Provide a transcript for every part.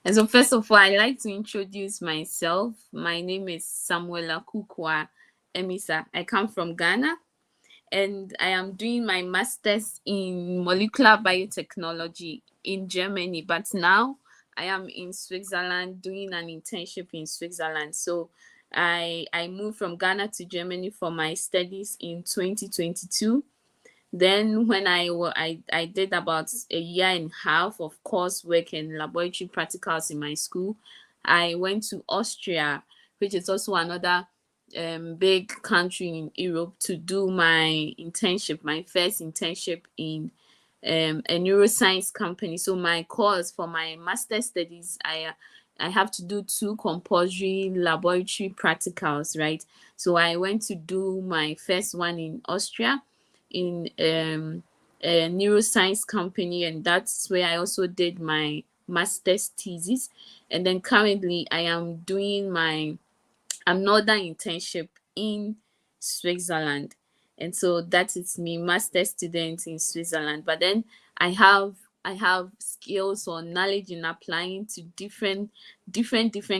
And so, first of all, I'd like to introduce myself. My name is Samuela Kukwa Emisa. I come from Ghana and I am doing my master's in molecular biotechnology in Germany. But now I am in Switzerland doing an internship in Switzerland. So I moved from Ghana to Germany for my studies in 2022. Then when I did about a year and a half of coursework and laboratory practicals in my school, I went to Austria, which is also another big country in Europe, to do my internship, my first internship in a neuroscience company. So my course for my master studies, I have to do two compulsory laboratory practicals, right? So I went to do my first one in Austria in a neuroscience company, and that's where I also did my master's thesis. And then currently I am doing my another internship in Switzerland. And so that is me, master student in Switzerland. But then I have I have skills or knowledge in applying to different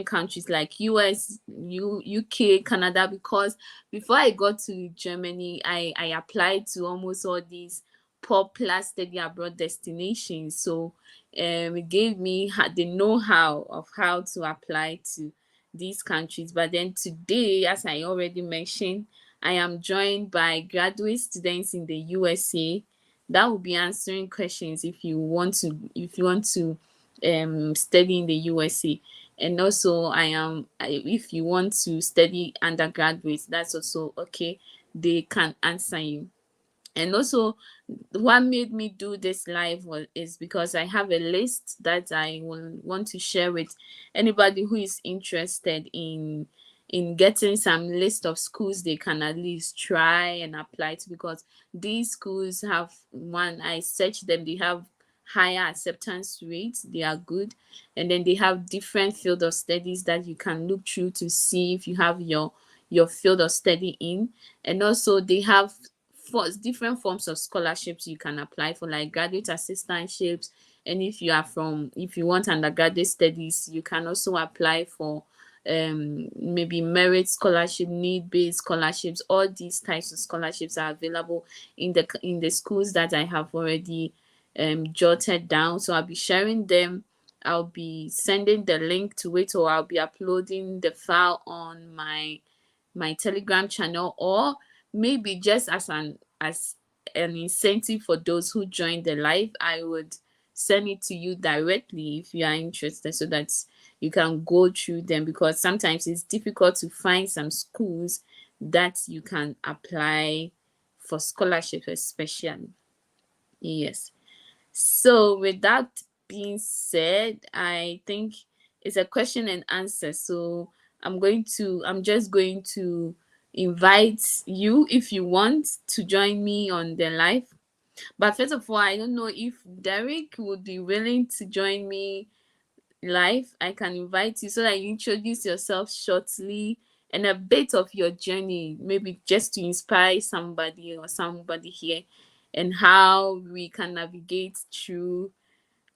countries like US, UK, Canada, because before I got to Germany, I applied to almost all these popular study abroad destinations. So it gave me the know-how of how to apply to these countries. But then today, as I already mentioned, I am joined by graduate students in the USA that will be answering questions if you want to study in the USA. And also if you want to study undergraduate, that's also okay. They can answer you. And also, what made me do this live is because I have a list that I will want to share with anybody who is interested in getting some list of schools they can at least try and apply to, because these schools have, one, I searched them, they have higher acceptance rates, they are good, and then they have different field of studies that you can look through to see if you have your field of study in. And also they have for different forms of scholarships you can apply for, like graduate assistantships. And if you want undergraduate studies, you can also apply for maybe merit scholarship, need-based scholarships. All these types of scholarships are available in the schools that I have already jotted down. So I'll be sharing them. I'll be sending the link to it, or I'll be uploading the file on my Telegram channel, or maybe just as an incentive for those who join the live, I would send it to you directly if you are interested, so that you can go through them, because sometimes it's difficult to find some schools that you can apply for scholarship especially. Yes. So with that being said, I think it's a question and answer. So I'm just going to invite you, if you want to join me on the live. But first of all, I don't know if Derek would be willing to join me live. I can invite you so that you introduce yourself shortly and a bit of your journey, maybe just to inspire somebody here, and how we can navigate through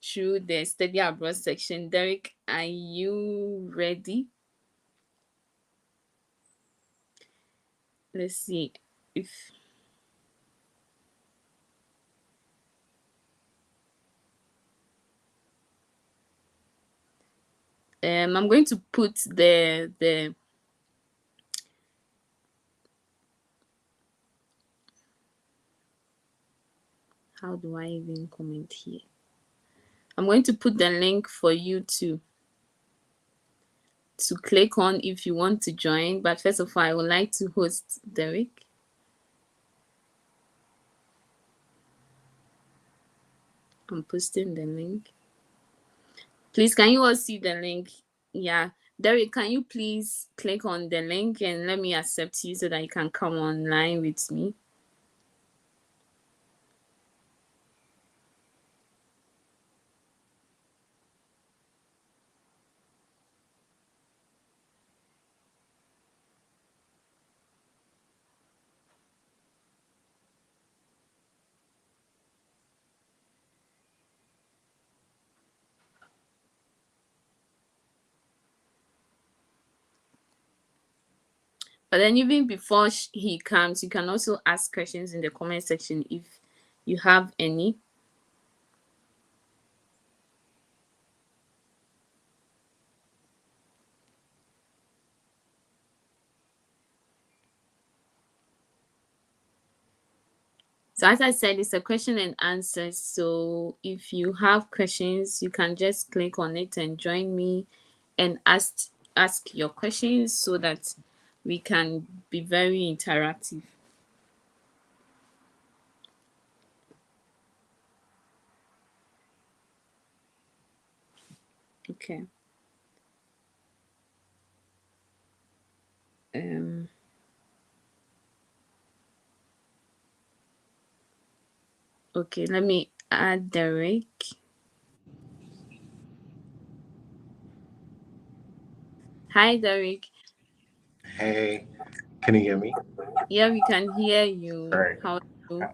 the study abroad section. Derek, are you ready? Let's see if I'm going to put the how do I even comment here? I'm going to put the link for you to click on if you want to join. But first of all, I would like to host Derek. I'm posting the link. Please, can you all see the link? Yeah. Derek, can you please click on the link and let me accept you so that you can come online with me? But then even before he comes, you can also ask questions in the comment section if you have any. So as I said, it's a question and answer. So if you have questions, you can just click on it and join me and ask your questions so that we can be very interactive. Okay. Um okay, let me add Derek. Hi Derek. Hey, can you hear me? Yeah, we can hear All you. right. How are you?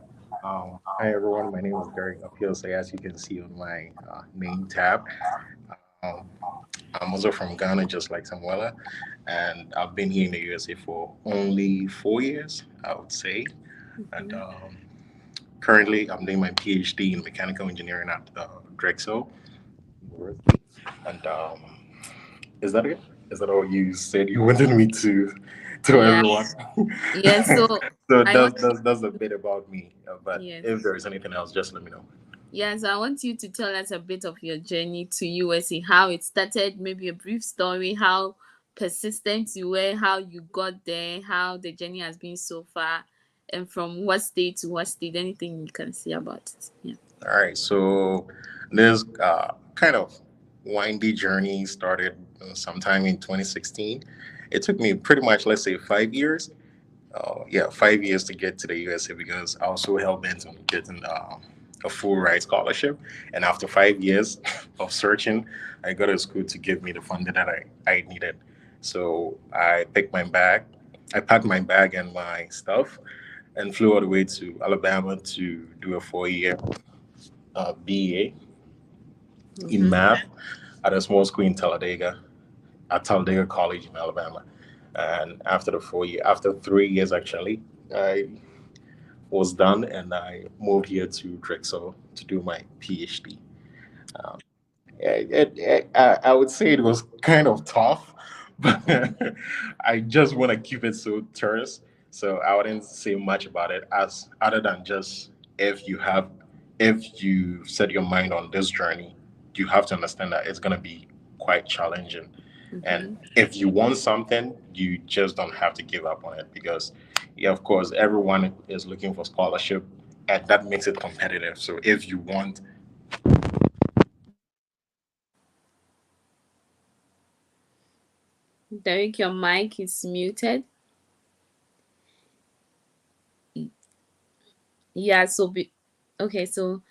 Hi everyone. My name is Derek Apiosa, as you can see on my name tab. Um, I'm also from Ghana, just like Samuela, and I've been here in the USA for only 4 years, I would say. And Mhm. currently, I'm doing my PhD in mechanical engineering at Drexel University. And is that it? Is that all you said you wanted me to tell Yeah. everyone? Yeah, so So I want that's a bit about me. But if yes. there is anything else, just let me know. Yes, I want you to tell us a bit of your journey to USA, how it started, maybe a brief story, how persistent you were, how you got there, how the journey has been so far, and from what state to what state, anything you can say about it. Yeah. All right. So this kind of windy journey started sometime in 2016. It took me pretty much, let's say, 5 years. Yeah, 5 years to get to the USA because I was so hell bent on getting a full ride scholarship. And after 5 years of searching, I got a school to give me the funding that I needed. So I packed my bag and my stuff and flew all the way to Alabama to do a 4 year BA in Mm-hmm. math at a small school in Talladega, at Talladega College in Alabama. And after 3 years actually, I was done and I moved here to Drexel to do my PhD. Um, I would say it was kind of tough, but I just want to keep it so terse. So I wouldn't say much about it as other than just if you have, if you set your mind on this journey, you have to understand that it's going to be quite challenging. And Mm-hmm. if you want something, you just don't have to give up on it because, yeah, of course, everyone is looking for scholarship and that makes it competitive. So if you want. Derek, your mic is muted. Yeah, okay, so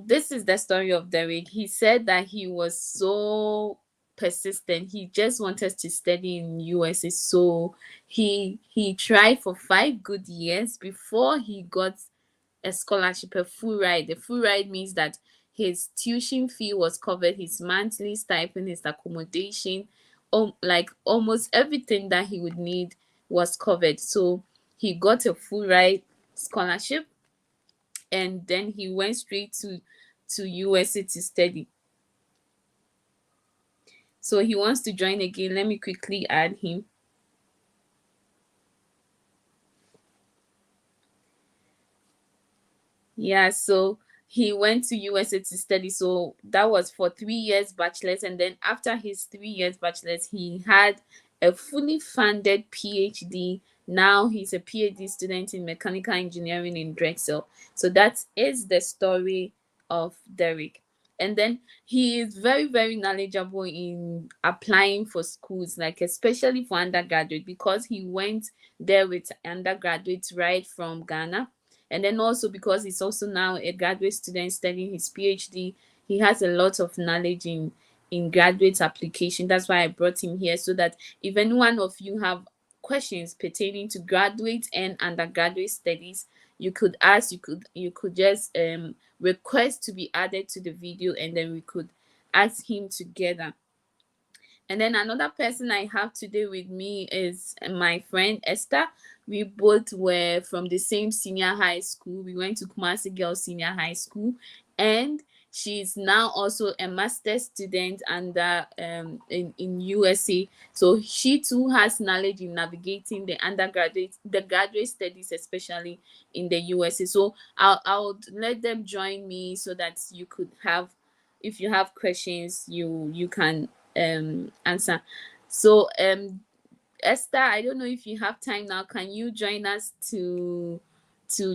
this is the story of Derek. He said that he was so persistent. He just wanted to study in USA. So he tried for 5 good years before he got a scholarship, a full ride. The full ride means that his tuition fee was covered, his monthly stipend, his accommodation, like almost everything that he would need was covered. So he got a full ride scholarship and then he went straight to USA to study. So he wants to join again. Let me quickly add him. Yeah, so he went to USA to study. So that was for 3 years bachelor's, and then after his 3 years bachelor's, he had a fully funded PhD. Now he's a PhD student in mechanical engineering in Drexel. So that is the story of Derek. And then he is very, very knowledgeable in applying for schools, like especially for undergraduate, because he went there with undergraduates right from Ghana, and then also because he's also now a graduate student studying his PhD, he has a lot of knowledge in graduate application. That's why I brought him here, so that if any one of you have questions pertaining to graduate and undergraduate studies, you could ask, you could just request to be added to the video, and then we could ask him together. And then another person I have today with me is my friend Esther. We both were from the same senior high school. We went to Kumasi Girls Senior High School, and she's now also a master's student under in USA. So she too has knowledge in navigating the graduate studies, especially in the USA. So I'll let them join me so that you could have, if you have questions, you can answer. So Esther, I don't know if you have time now. Can you join us to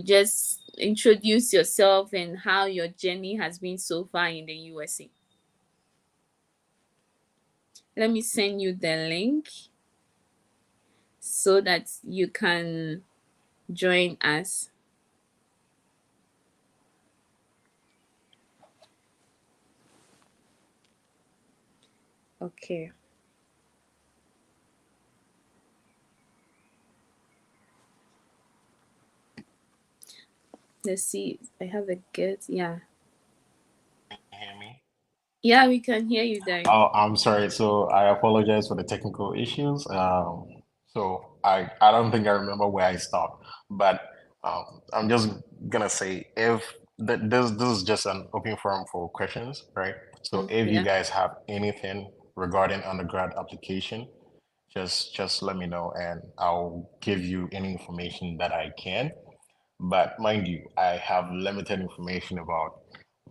just introduce yourself and how your journey has been so far in the USA? Let me send you the link so that you can join us. Okay. Let's see. I have a good, yeah. Hear me? Yeah, we can hear you there. Oh, I'm sorry. So I apologize for the technical issues. So I don't think I remember where I stopped, but I'm just gonna say if this is just an open forum for questions, right? So if you Yeah. guys have anything regarding undergrad application, just let me know and I'll give you any information that I can. But mind you, I have limited information about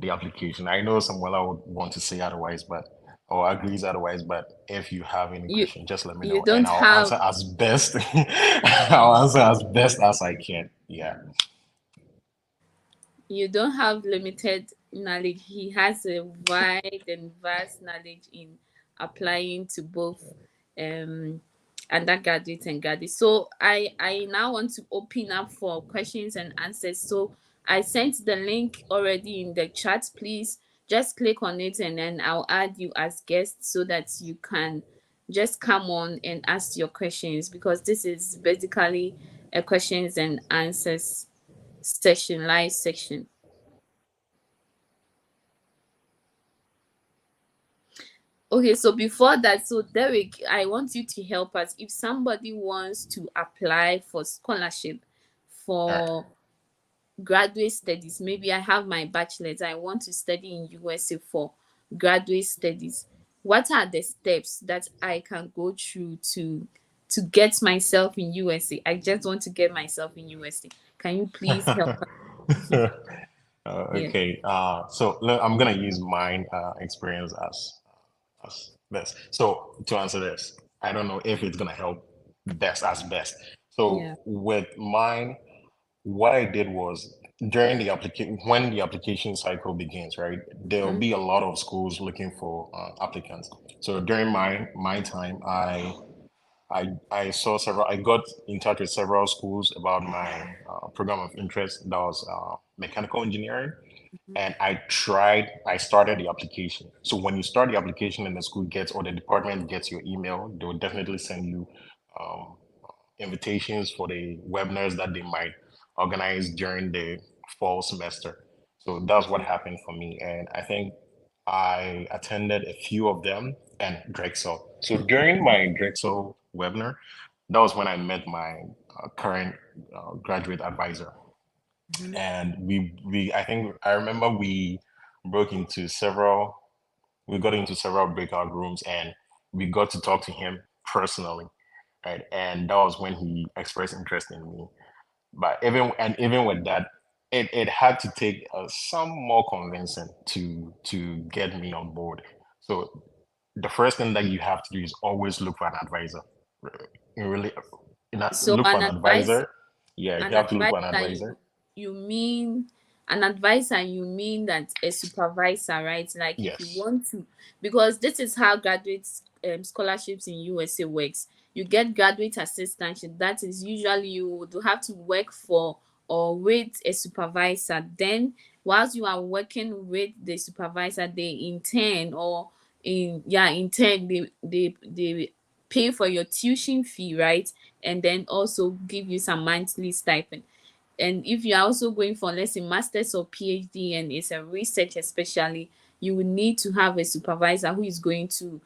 the application. I know Samuela would want to say otherwise, but or agrees otherwise. But if you have any You question, just let me you know, and don't I'll have answer as best. I'll answer as best as I can. Yeah. you don't have limited knowledge. He has a wide and vast knowledge in applying to both um undergraduate and graduate. So I now want to open up for questions and answers. So I sent the link already in the chat. Please just click on it and then I'll add you as guest so that you can just come on and ask your questions, because this is basically a questions and answers session, live section. Okay, so before that, so Derek, I want you to help us. If somebody wants to apply for scholarship All right. for graduate studies, maybe I have my bachelor's, I want to study in USA for graduate studies. What are the steps that I can go through to get myself in USA? I just want to get myself in USA. Can you please help us? Yeah. Okay. So look, I'm gonna use mine experience as best. So to answer this, I don't know if it's gonna help best as best. Yeah. So with mine, what I did was during the application when the application cycle begins, right? There'll Mhm. be a lot of schools looking for applicants. So during my time, I saw several. I got in touch with several schools about my program of interest. That was mechanical engineering, and I started the application. So when you start the application and the school gets or the department gets your email, they will definitely send you um, invitations for the webinars that they might organize during the fall semester. So that's what happened for me. And I think I attended a few of them and Drexel. So during my Drexel webinar, that was when I met my current graduate advisor. Mhm. And we I think I remember broke into several we got into several breakout rooms and we got to talk to him personally, right? And that was when he expressed interest in me. But even with that, it had to take some more convincing to get me on board. So the first thing that you have to do is always look for an advisor. You really, So look for an an advice advisor. Yeah, you an have to look for an advisor, advisor. you mean an advisor, you mean that a supervisor, right? Like if you Yes. want to, because this is how graduate scholarships in USA works. You get graduate assistantship, that is usually you would have to work for or with a supervisor. Then whilst you are working with the supervisor, they intern or in turn they pay for your tuition fee, right? And then also give you some monthly stipend. And if you're also going for, let's say, master's or PhD and it's a research especially, you will need to have a supervisor who is going to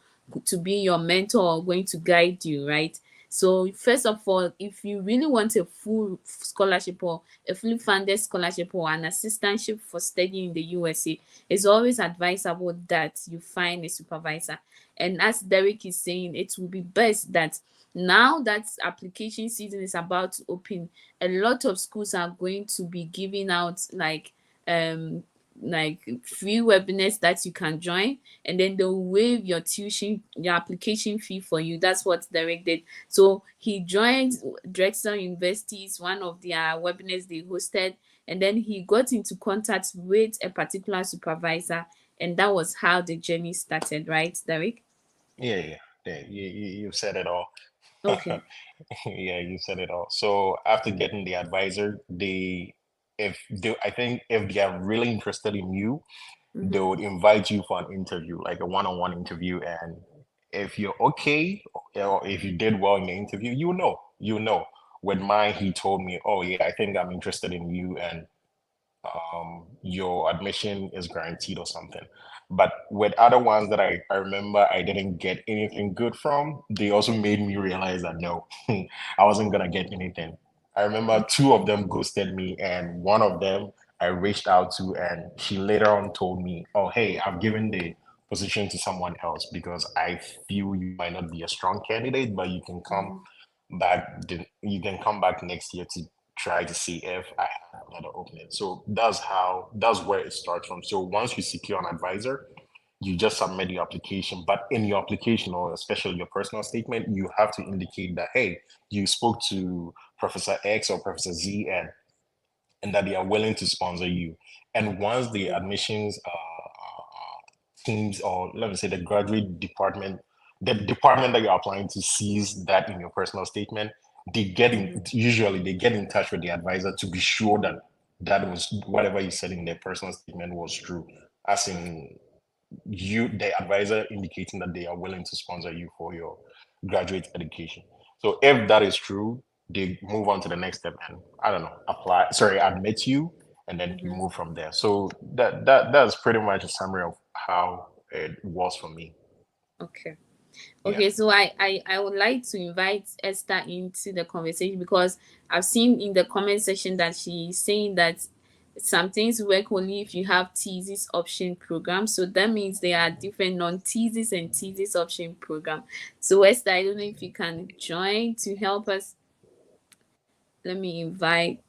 to be your mentor or going to guide you, right? So first of all, if you really want a full scholarship or a fully funded scholarship or an assistantship for studying in the USA, it's always advisable that you find a supervisor. And as Derek is saying, it will be best that now that application season is about to open, a lot of schools are going to be giving out um like free webinars that you can join, and then they'll waive your application fee for you. That's what Derek did. So he joined Drexel University's one of their webinars they hosted, and then he got into contact with a particular supervisor, and that was how the journey started, right, Derek? Yeah, yeah, yeah. You said it all. Okay. Yeah, you said it all. So after getting the advisor, I think if they are really interested in you, they Mm-hmm. would invite you for an interview, like a one-on-one interview. And if you're okay, or if you did well in the interview, you know. With mine, he told me, "Oh yeah, I think I'm interested in you, and your admission is guaranteed or something." But with other ones that I remember I didn't get anything good from, they also made me realize that no, I wasn't gonna get anything. I remember two of them ghosted me, and one of them I reached out to, and she later on told me, "Oh, hey, I've given the position to someone else because I feel you might not be a strong candidate, but you can come back next year to try to see if I have another opening." So that's where it starts from. So once you secure an advisor, you just submit your application. But in your application, or especially your personal statement, you have to indicate that, hey, you spoke to Professor X or Professor Z, and that they are willing to sponsor you. And once the admissions teams, or let me say the graduate department, the department that you're applying to, sees that in your personal statement, they get in touch with the advisor to be sure that that was whatever you said in their personal statement was true, as in the advisor indicating that they are willing to sponsor you for your graduate education. So if that is true, they move on to the next step and, I don't know, admit you, and then you Mm-hmm. move from there. So that's pretty much a summary of how it was for me. Okay. Yeah. Okay, so I would like to invite Esther into the conversation, because I've seen in the comment section that she's saying that some things work only if you have thesis option program. So that means there are different non-thesis and thesis option program. So Esther, I don't know if you can join to help us. Let me invite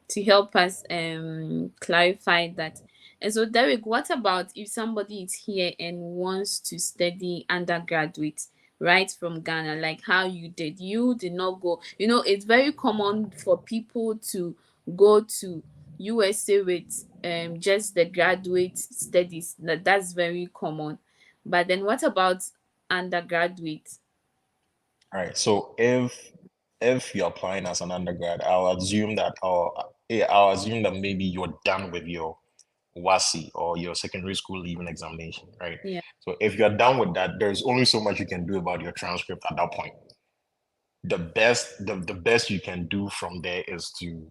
to help us clarify that. And so, Derek, what about if somebody is here and wants to study undergraduate right from Ghana, like how you did? You did not go. It's very common for people to go to USA with just the graduate studies. That's very common. But then what about undergraduate? All right. So if you're applying as an undergrad, I'll assume that maybe you're done with your WASI, or your secondary school leaving examination, right? Yeah. So if you're done with that, there's only so much you can do about your transcript at that point. The best you can do from there is to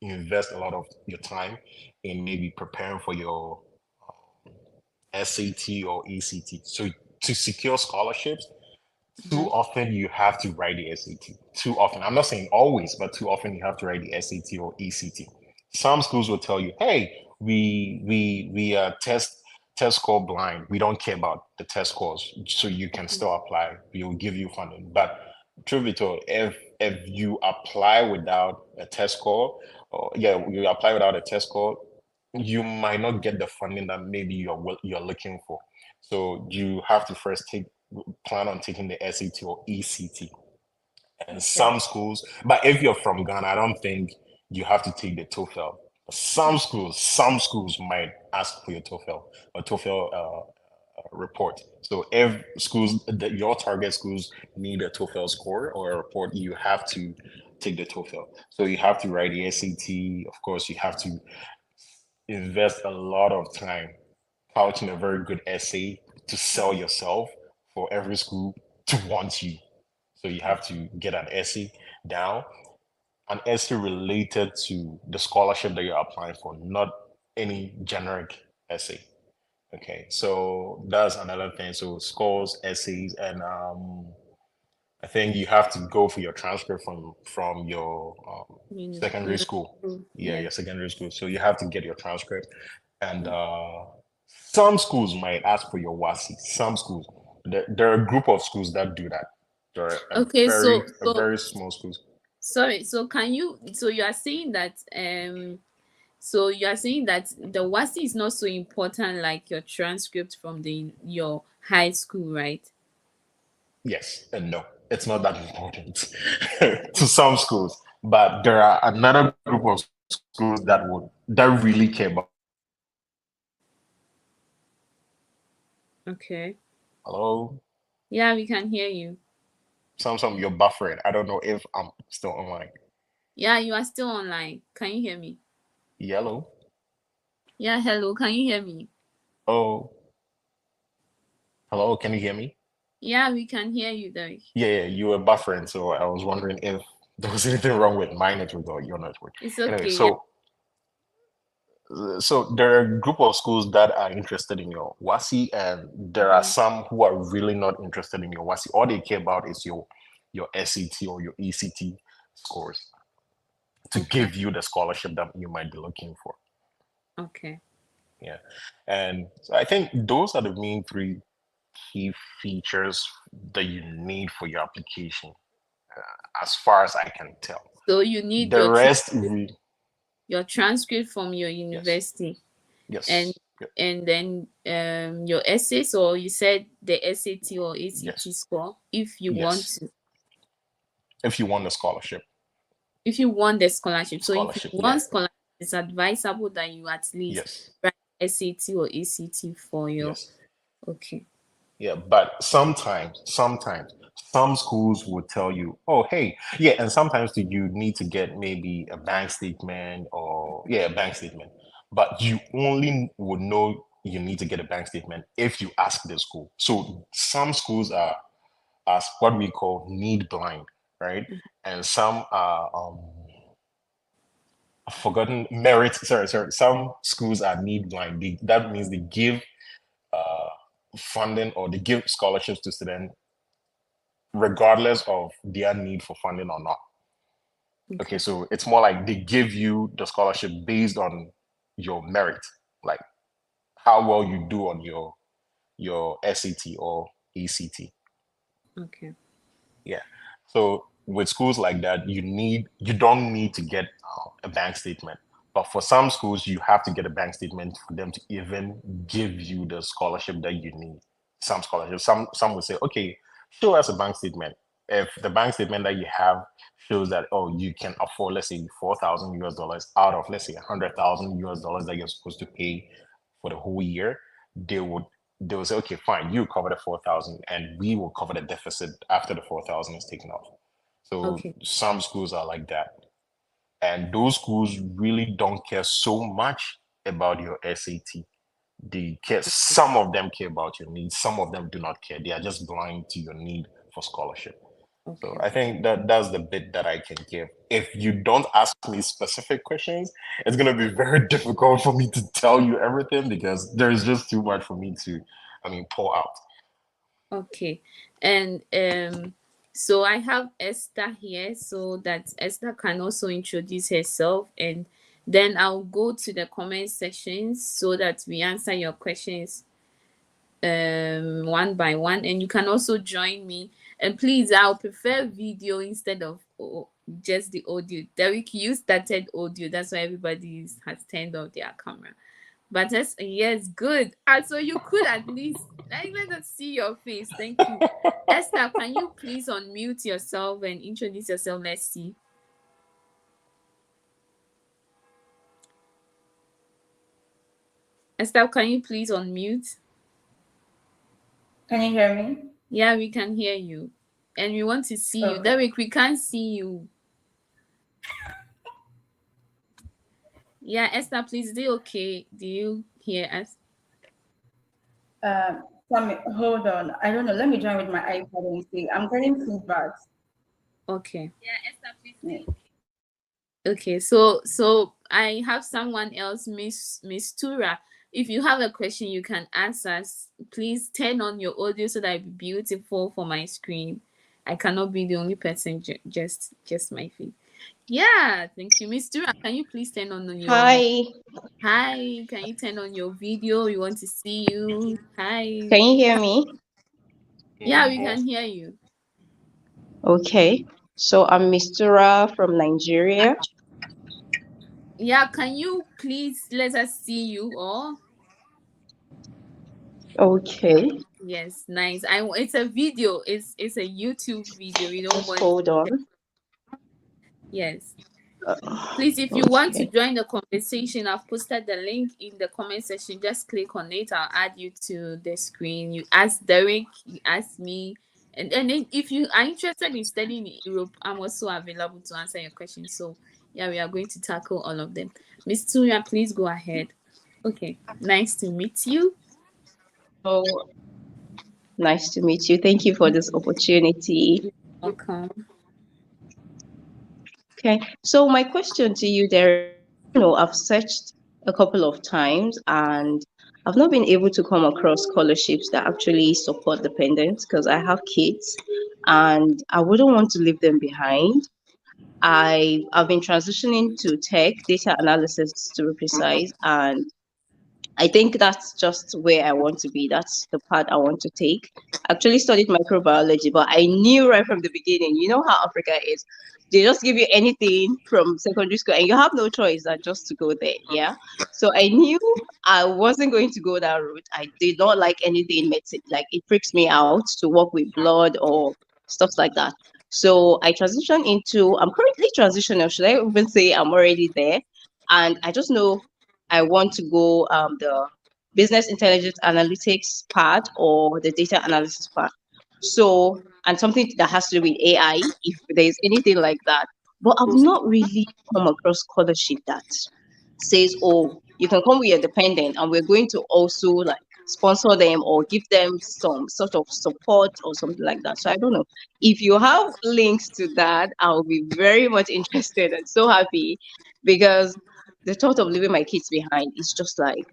invest a lot of your time in maybe preparing for your SAT or ACT. So to secure scholarships, too Mm-hmm. often you have to write the SAT. Too often. I'm not saying always, but too often you have to write the SAT or ECT. Some schools will tell you, "Hey, we test score blind. We don't care about the test scores, so you can still apply. We will give you funding." But truth be told, if you apply without a test score, or yeah, you apply without a test score, you might not get the funding that maybe you're looking for. So you have to first plan on taking the SAT or ECT. And Okay. some schools, but if you're from Ghana, I don't think you have to take the TOEFL. Some schools might ask for your TOEFL or TOEFL report. So if your target schools need a TOEFL score or a report, you have to take the TOEFL. So you have to write the SAT. Of course, you have to invest a lot of time pouching a very good essay to sell yourself for every school to want you. So you have to get an essay down, an essay related to the scholarship that you're applying for, not any generic essay. Okay, so that's another thing. So scores, essays, and I think you have to go for your transcript from your secondary school. University. Yeah, Yeah. your secondary school. So you have to get your transcript, and some schools might ask for your WASI. Some schools, there are a group of schools that do that. There are Okay, a very small schools. sorry, so can you, so you are saying that so you are saying that the WASI is not so important like your transcript from the your high school, right? Yes and no. It's not that important to some schools, but there are another group of schools that really care about your WASI. Okay. Hello, Yeah, we can hear you. some you're buffering. I don't know if I'm still online. Yeah, you are still online. Can you hear me? Yellow. Yeah, hello. Can you hear me? Oh, hello. Can you hear me? Yeah, we can hear you, Derek. Yeah, you were buffering, so I was wondering if there was anything wrong with my network or your network. It's Anyway, okay. Yeah. so there are a group of schools that are interested in your WASI, and there are Mhm. some who are really not interested in your WASI. All they care about is your SAT or your ECT scores to Okay. give you the scholarship that you might be looking for. Okay. Yeah, and so I think those are the main three key features that you need for your application, as far as I can tell. So you need The rest, we, your transcript from your yes, university, and yes, then your essays, or you said the SAT or ACT yes, score if you want yes. to, If you want a scholarship, if you want the scholarship. So if you yeah, want scholarship, it's advisable that you at least yes, write SAT or ACT for your. yes. Okay. Yeah, but sometimes some schools will tell you, oh, hey, yeah, and sometimes you need to get maybe a bank statement or yeah, a bank statement. But you only would know you need to get a bank statement if you ask the school. So some schools are as what we call need blind, right? And some are I've forgotten merit. Sorry. Some schools are need blind. That means they give uh, funding or they give scholarships to students regardless of their need for funding or not. Okay, Okay. so it's more like they give you the scholarship based on your merit, like how well you do on your SAT or ACT. Okay. Yeah. So with schools like that, you don't need to get a bank statement. But for some schools, you have to get a bank statement for them to even give you the scholarship that you need. Some scholarships, some will say, okay, show us a bank statement. If the bank statement that you have shows that you can afford, let's say, $4,000 out of, let's say, $100,000 that you're supposed to pay for the whole year, they would they will say, okay, fine, you cover the 4,000 and we will cover the deficit after the 4,000 is taken off. So Okay. some schools are like that. And those schools really don't care so much about your SAT. They care, some of them care about your needs, some of them do not care. They are just blind to your need for scholarship. So Okay. I think that's the bit that I can give. If you don't ask me specific questions, it's gonna be very difficult for me to tell you everything because there's just too much for me to, pull out. Okay. And so I have Esther here so that Esther can also introduce herself, and then I'll go to the comment sections so that we answer your questions one by one, and you can also join me. And please, I'll prefer video instead of just the audio. Derek, you started audio, that's why has turned off their camera. But yes, good. And so you could at least let us see your face. Thank you. Esther, can you please unmute yourself and introduce yourself? Let's see. Esther, can you please unmute? Can you hear me? Yeah, we can hear you. And we want to see you. Okay. Derek, we can't see you. Yeah, Esther, please, is it okay? Do you hear us? Hold on. I don't know. Let me join with my iPad and see. I'm getting feedback. Okay. Yeah, Esther, please. Yeah. Okay, so I have someone else, Miss Tura. if you have a question, you can ask us. Please turn on your audio so that it'll be beautiful for my screen. I cannot be the only person, just my feed. Yeah, thank you. Miss Dura, can you please turn on your Hi, hi? Can you turn on your video? We want to see you. Hi. can you hear me? Yeah, we can hear you. Okay, so I'm Mistura from Nigeria. Yeah, can you please let us see you all? Okay, Yes, nice. It's a video. It's a YouTube video. We don't just want. hold on. Yes. Please, if you want to Okay, join the conversation, I've posted the link in the comment section. Just click on it. I'll add you to the screen. You ask Derek, you ask me. And then if you are interested in studying in Europe, I'm also available to answer your questions. So yeah, we are going to tackle all of them. Miss Tuya, please go ahead. Okay. Nice to meet you. so nice to meet you. Thank you for this opportunity. Welcome. Okay, so my question to you, Derek, is, I've searched a couple of times and I've not been able to come across scholarships that actually support dependents because I have kids and I wouldn't want to leave them behind. I've been transitioning to tech, data analysis to be precise, and I think that's just where I want to be. That's the path I want to take. I actually studied microbiology, but I knew right from the beginning, you know how Africa is. They just give you anything from secondary school and you have no choice than just to go there. Yeah. So I knew I wasn't going to go that route. I did not like anything in medicine. Like it freaks me out to work with blood or stuff like that. So I transitioned into, I'm currently transitioning, should I even say I'm already there? And I just know I want to go the business intelligence analytics part or the data analysis part. So, and something that has to do with AI, if there's anything like that. But I've not really come across scholarship that says, oh, you can come with your dependent and we're going to also like sponsor them or give them some sort of support or something like that. So I don't know. If you have links to that, I'll be very much interested and so happy because the thought of leaving my kids behind is just like,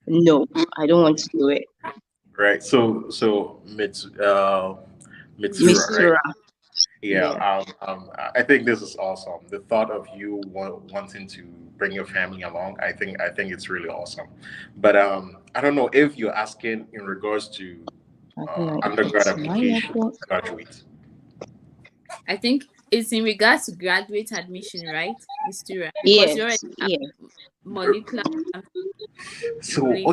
no, I don't want to do it. Right. So Miss Mitsura, right? Mistura. Yeah. Yeah. I think this is awesome. The thought of you wanting to bring your family along, I think it's really awesome. But I don't know if you're asking in regards to I don't know if undergrad it's my application, network. graduate. I think it's in regards to graduate admission, right, Miss Tura? Because you already Yes, have yes. molecular So place.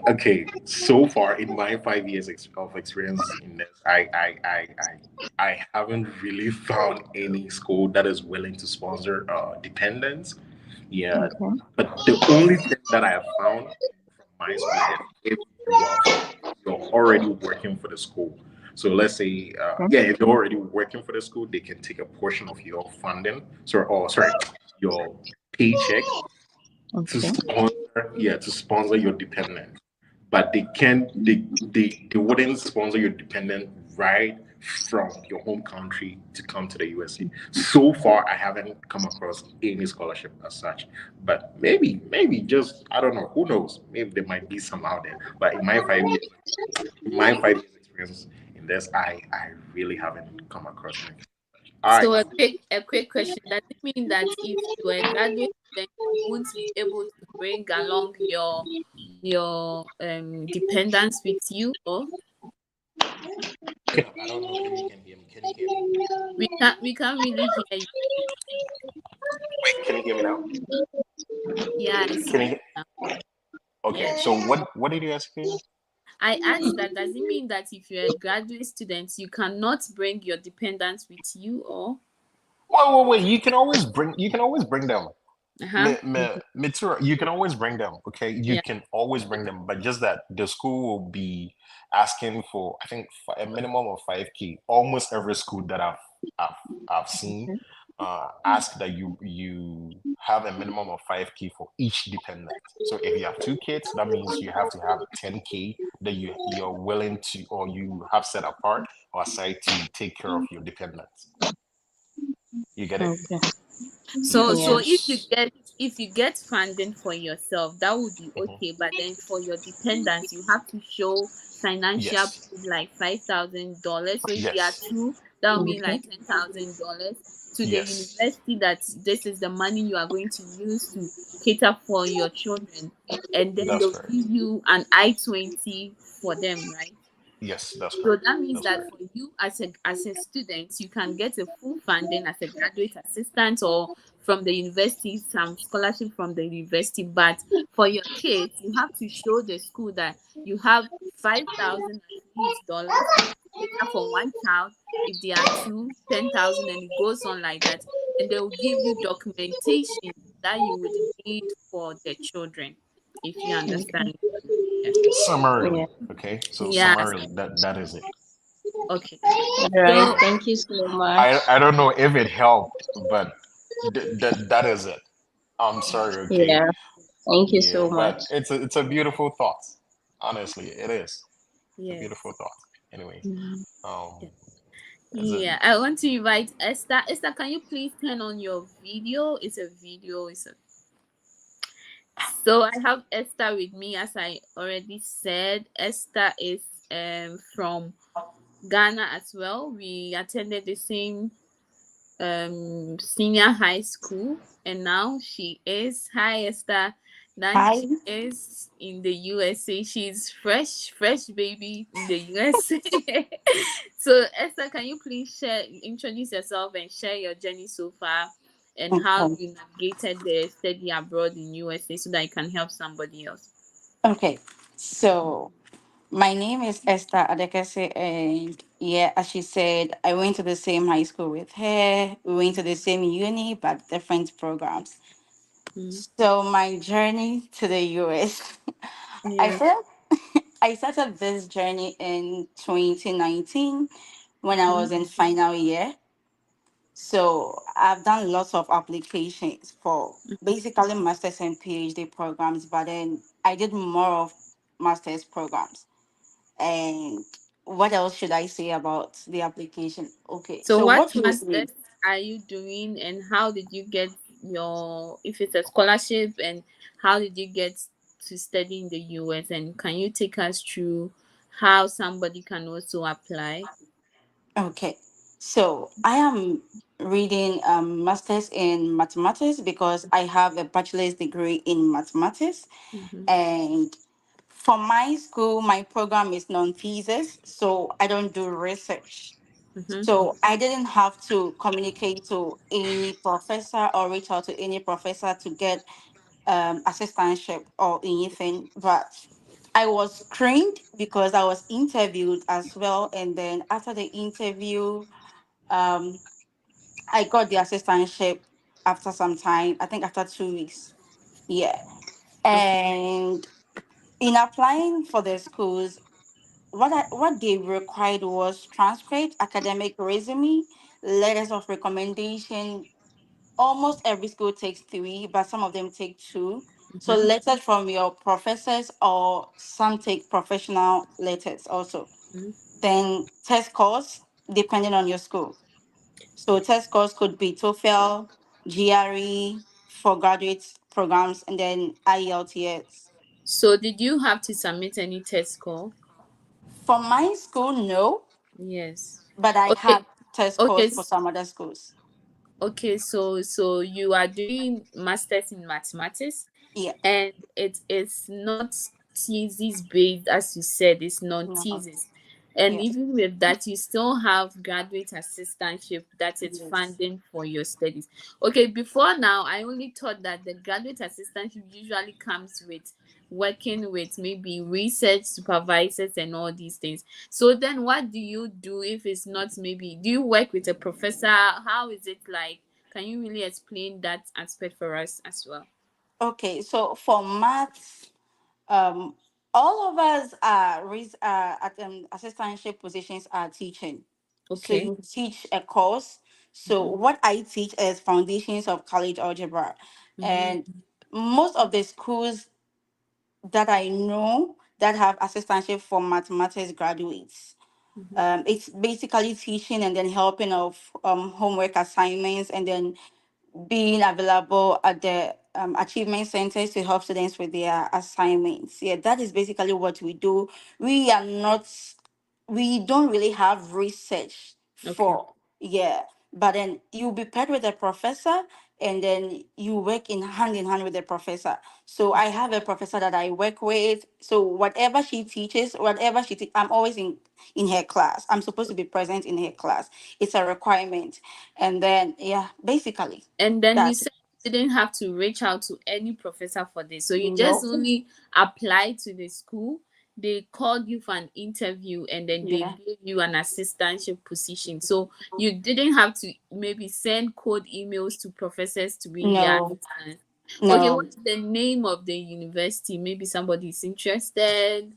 okay. So far in my 5 years of experience in this, I haven't really found any school that is willing to sponsor dependents. Yeah, Okay. but the only thing that I have found from my school is if you are you're already working for the school. So let's say, Okay. yeah, if you're already working for the school, they can take a portion of your funding, sorry, your paycheck to Okay. sponsor, yeah, to sponsor your dependent. But they wouldn't sponsor your dependent right from your home country to come to the USA. So far, I haven't come across any scholarship as such. But maybe just I don't know. Who knows? Maybe there might be some out there. But in my 5 years experience in this, I really haven't come across anything. All right. So a quick question. Does it mean that if you were a graduate student, you won't be able to bring along your dependents with you, or I don't know if you can hear me. Can you hear me? we can't really hear you. Wait, can you hear me now? Yeah, it's Can better you? now. Okay. Yes. So what did you ask again? I asked that does it mean that if you're a graduate student, you cannot bring your dependents with you, or Wait. You can always bring them. uh-huh. Mitsuru, you can always bring them. Okay, you Yeah. can always bring them, but just that the school will be asking for, I think, a minimum of 5K. Almost every school that I've, I've seen ask that you have a minimum of 5K for each dependent. So if you have two kids, that means you have to have 10K that you're willing to, or you have set apart or aside to take care of your dependents. You get it? Okay. So Yes. if you get funding for yourself, that would be Mhm. okay. But then for your dependents, you have to show financial Yes. proof like $5,000. So if there are Yes. two, that will mean Okay. like $10,000 to the Yes. university that this is the money you are going to use to cater for your children, and then That's they'll correct. give you an I-20 for them, right? Yes, that's So correct. that means That's that correct. for you as a student, you can get a full funding as a graduate assistant or from the university, some scholarship from the university. But for your kids, you have to show the school that you have 5,000 at least dollars to cater for one child. If there are two, 10,000, and it goes on like that. And they will give you documentation that you would need for the children, if you Okay. understand. Yeah. Summarily, Yeah. okay? So Yes. summarily, that is it. Okay. All right. So So Thank you so much. I don't know if it helped, but that is it. I'm sorry, okay? Yeah. Thank you Yeah, so much. but it's a beautiful thought. Honestly, it is a beautiful yes. thought. Anyway, Mhm. um, Yeah. is it? Yeah, I want to invite Esther. Esther, can you please turn on your video? It's a video. So I have Esther with me, as I already said. Esther is from Ghana as well. We attended the same senior high school, and now she is, hi Esther, now Hi. she is in the USA. She's fresh baby in the USA. So Esther, can you please introduce yourself and share your journey so far, and how Okay. you navigated the study abroad in USA so that you can help somebody else. Okay. So my name is Esther Adekase, and yeah, as she said, I went to the same high school with her. We went to the same uni, but different programs. Mm. So my journey to the US, I Yes. felt I started this journey in 2019 when I Mm-hmm. was in final year. So I've done lots of applications for basically masters and PhD programs, but then I did more of masters programs. And what else should I say about the application? Okay, So so what what you would masters need? are you doing, and how did you get your, if it's a scholarship, and how did you get to study in the US, and can you take us through how somebody can also apply? Okay, so I am reading masters in mathematics because I have a bachelor's degree in mathematics. Mm-hmm. And for my school, my program is non-thesis, so I don't do research. Mm-hmm. So I didn't have to communicate to any professor or reach out to any professor to get assistantship or anything. But I was screened because I was interviewed as well. And then after the interview, um, I got the assistantship after some time, I think after 2 weeks. Yeah. Okay. And in applying for the schools, what they required was transcript, academic resume, letters of recommendation. Almost every school takes three, but some of them take two. So Mm-hmm. letters from your professors, or some take professional letters also. Then test scores depending on your school. So test scores could be TOEFL, GRE for graduate programs, and then IELTS. So did you have to submit any test score? For my school, no, Yes. but I Okay. had test Okay. scores for some other schools. Okay, so you are doing masters in mathematics, Yeah, and it is not thesis based, as you said, it's no, non-thesis. And yeah, even with that, you still have graduate assistantship that is yes. funding for your studies. Okay, before now, I only thought that the graduate assistantship usually comes with working with maybe research supervisors and all these things. So then what do you do if it's not, maybe do you work with a professor? How is it like? Can you really explain that aspect for us as well? Okay, so for maths, um, all of us are at assistantship positions are teaching. So Okay. you teach a course. So Mm-hmm. what I teach is foundations of college algebra, and Mm-hmm. most of the schools that I know that have assistantship for mathematics graduates. It's basically teaching and then helping of homework assignments, and then being available at the achievement centers to help students with their assignments. Yeah, that is basically what we do. We are not, we don't really have research Okay. for, yeah, but then you'll be paired with a professor and then you work in hand with the professor. So I have a professor that I work with. So whatever she teaches, I'm always in her class. I'm supposed to be present in her class. It's a requirement. And then yeah, basically And then you that's said you didn't have to reach out to any professor for this. So you just no, only applied to the school. They called you for an interview and then they yeah, gave you an assistantship position. So you didn't have to maybe send cold emails to professors to be their no, assistant. Okay, no, what's the name of the university? Maybe somebody is interested,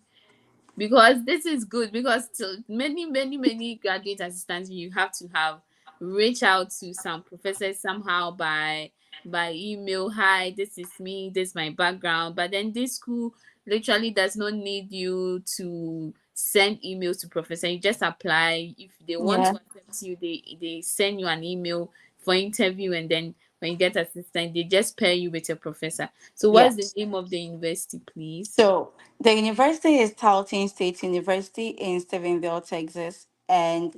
because this is good, because many graduate assistants, you have to have reach out to some professors somehow by email. Hi, this is me, this is my background. But then this school literally does not need you to send emails to professor. You just apply. If they want yeah, to accept you, they send you an email for interview, and then when you get assistant, they just pair you with a professor. So what's the yes. name of the university, please? So the university is Tarleton State University in Stephenville, Texas, and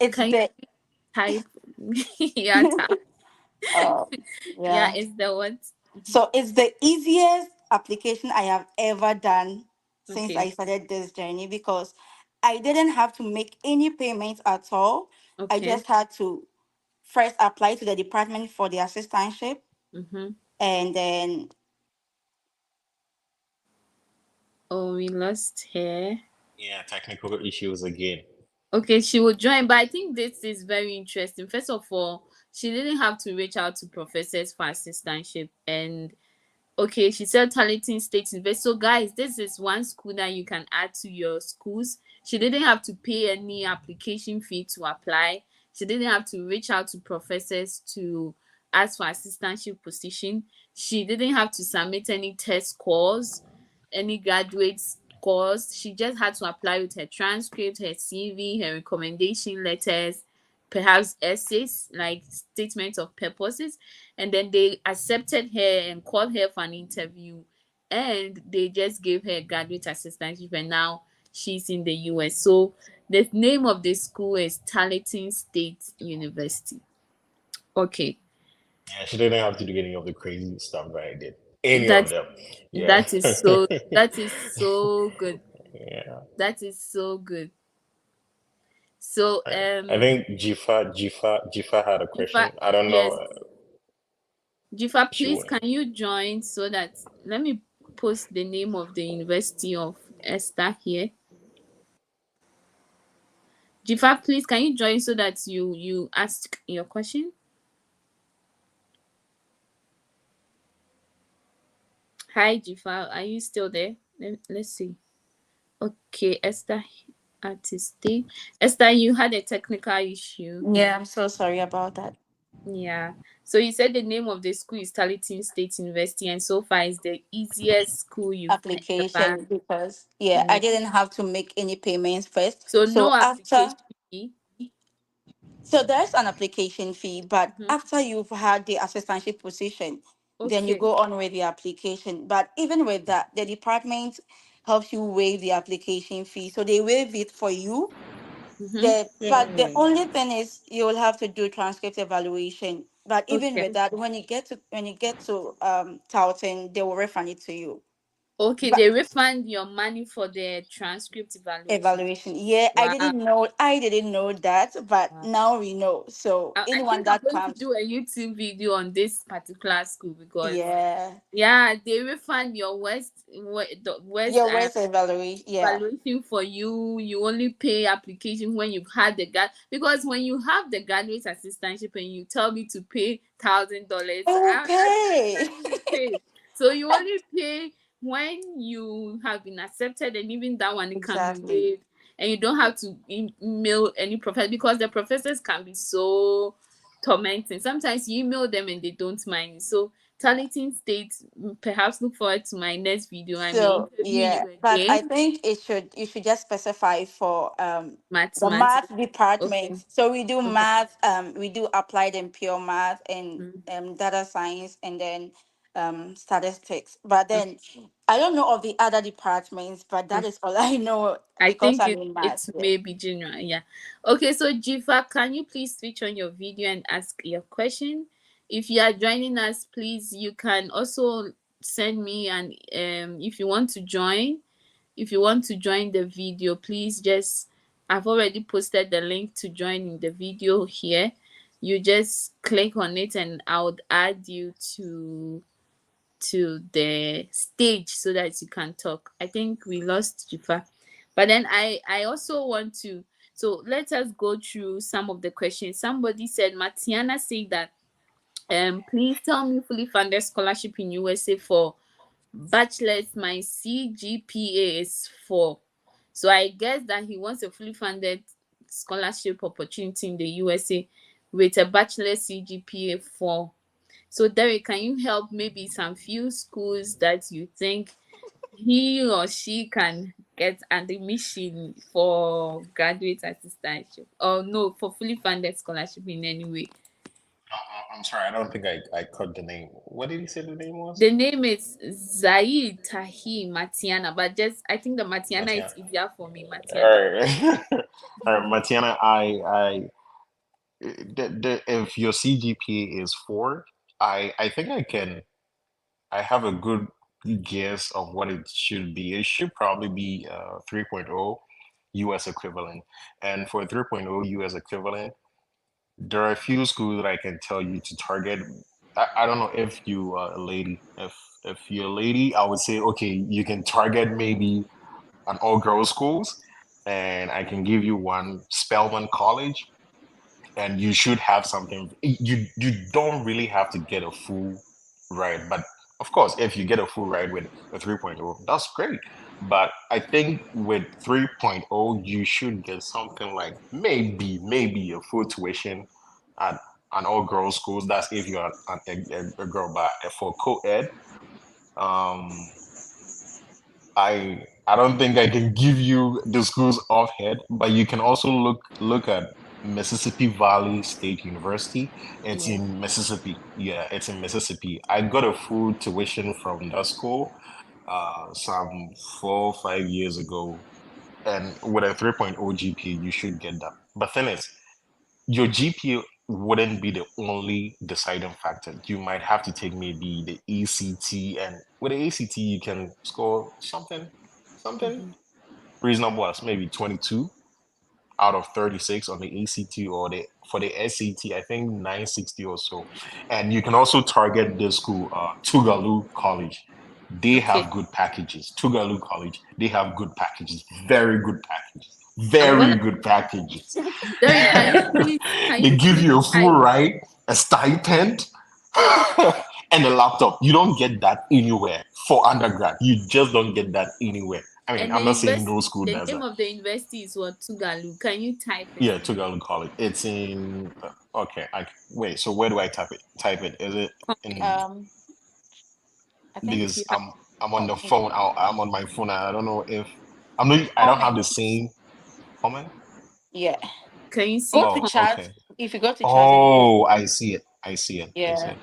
it's Can the you type? Yeah, type. uh, Yeah, yeah. it's the what? So it's the easiest application I have ever done since Okay, I started this journey because I didn't have to make any payments at all. I okay. just had to first apply to the department for the assistantship Mm-hmm. and then Oh, we lost her. Yeah, technical issues again. Okay, she will join, but I think this is very interesting. First of all, she didn't have to reach out to professors for assistantship, and okay, she said Tarleton State University. So, guys, this is one school that you can add to your schools. She didn't have to pay any application fee to apply. She didn't have to reach out to professors to ask for assistantship position. She didn't have to submit any test scores, any graduate scores. She just had to apply with her transcript, her CV, her recommendation letters, perhaps essays like statements of purposes, and then they accepted her and called her for an interview, and they just gave her a graduate assistantship, and now she's in the US. So the name of the school is Tarleton State University. Okay. Yeah, she didn't have to do any of the crazy stuff that I did. Any of that them. Yeah. that is so that is so good. Yeah. That is so good. So I think Jifa had a Jifa, question. I don't know. yes, Jifa, She please would. can you join so that, let me post the name of the University of Esther here. Jifa, please can you join so that you ask your question? Hi Jifa, are you still there? Let's see. Okay, Esther artist day. Esther, you had a technical issue. yeah, I'm so sorry about that. Yeah. So you said the name of the school is Tarleton State University, and so far it's the easiest school you've ever. Application because yeah, I Mm. didn't have to make any payments first. So no So after application fee. so there's an application fee, but Mhm. after you've had the assistantship position, then you Okay. go on with the application. But even with that, the department helps you waive the application fee. So they waive it for you. Mm-hmm. But the only thing is you will have to do transcript evaluation. But even Okay. with that, when you get to Towson, they will refund it to you. Okay, But they refund your money for the transcript evaluation. evaluation, yeah, Wow. I didn't know that, but now we know. So I anyone think I'm that going to comes, do a YouTube video on this particular school, because yeah, yeah, they refund your the worst your worst evaluation, yeah. evaluation for you. You only pay application when you've had the grad, because when you have the graduate assistantship and you tell me to pay $1,000, I Okay. will pay. So you only pay when you have been accepted, and even that one, it can be Exactly. waived, and you don't have to email any professor, because the professors can be so tormenting. Sometimes you email them and they don't mind. So Tarleton State. Perhaps look forward to my next video. I may So interview yeah, you but I again. think you should just specify for the Mathematics. math Okay. department. So we do Okay. math, we do applied and pure math and Mm, data science and then statistics. But okay. then I don't know of the other departments, but that Okay. is all I know I because think I'm it in it math. Yeah. may be general. Yeah. Okay. So Jifa, can you please switch on your video and ask your question? If you are joining us, please you can also send me an if you want to join. If you want to join the video, please just I've already posted the link to join in the video here. You just click on it and I would add you to the stage so that you can talk. I think we lost Jifa. But then I also want to, so let us go through some of the questions. Somebody said, Matiana said that please tell me fully funded scholarship in USA for bachelor's. My CGPA is 4. So I guess that he wants a fully funded scholarship opportunity in the USA with a bachelor's CGPA 4. So Derek, can you help maybe some few schools that you think he or she can get admission for graduate assistantship, or no, for fully funded scholarship in any way? I'm sorry, I don't think I caught the name. What did you say the name was? The name is Zaid Tahi Matiana, but just I think the Matiana is Matiana. easier for me. All Matiana. right, all right, Matiana. If your CGPA is 4, I think I have a good guess of what it should be. It should probably be 3.0 US equivalent. And for 3.0 US equivalent, there are a few schools that I can tell you to target. I don't know if you are a lady. If you're a lady, I would say okay, you can target maybe an all girls schools, and I can give you one Spelman College, and you should have something. You don't really have to get a full ride, but of course, if you get a full ride with a 3.0, that's great. But I think with 3.0, you should get something like maybe a full tuition at an all girls schools. That's if you're a girl, but for co-ed, um, I don't think I can give you the schools offhand, but you can also look at Mississippi Valley State University. It's Yeah. in Mississippi. Yeah, it's in Mississippi. I got a full tuition from that school some 4 or 5 years ago. And with a 3.0 GPA, you should get that. But thing is, your GPA wouldn't be the only deciding factor. You might have to take maybe the ACT, and with the ACT, you can score something Mhm. reasonable as maybe 22 out of 36 on the ACT, or the for the SAT, I think 960 or so. And you can also target the school, Tugalu College. They Okay. have good packages. Tugalu College, they have good packages, I'm very gonna good packages. Derek, can They you give please you a full type? ride, a stipend, and a laptop. You don't get that anywhere for undergrad. You just don't get that anywhere. I mean, And I'm not saying no school the does name that. of the university is what? Tugalu. Can you type it Yeah, for me? Tugalin College. It's in. Okay, I wait. So where do I type it? Type it. Is it in? Content. Um, I think If Because you have I'm on the comment. phone. I'm on my phone. I don't know if I'm not. I don't have Comment. the same comment. Yeah. can you Go see to Oh, chat. okay. If you go to chat and you Oh, I see it. I see it. I see yeah. it.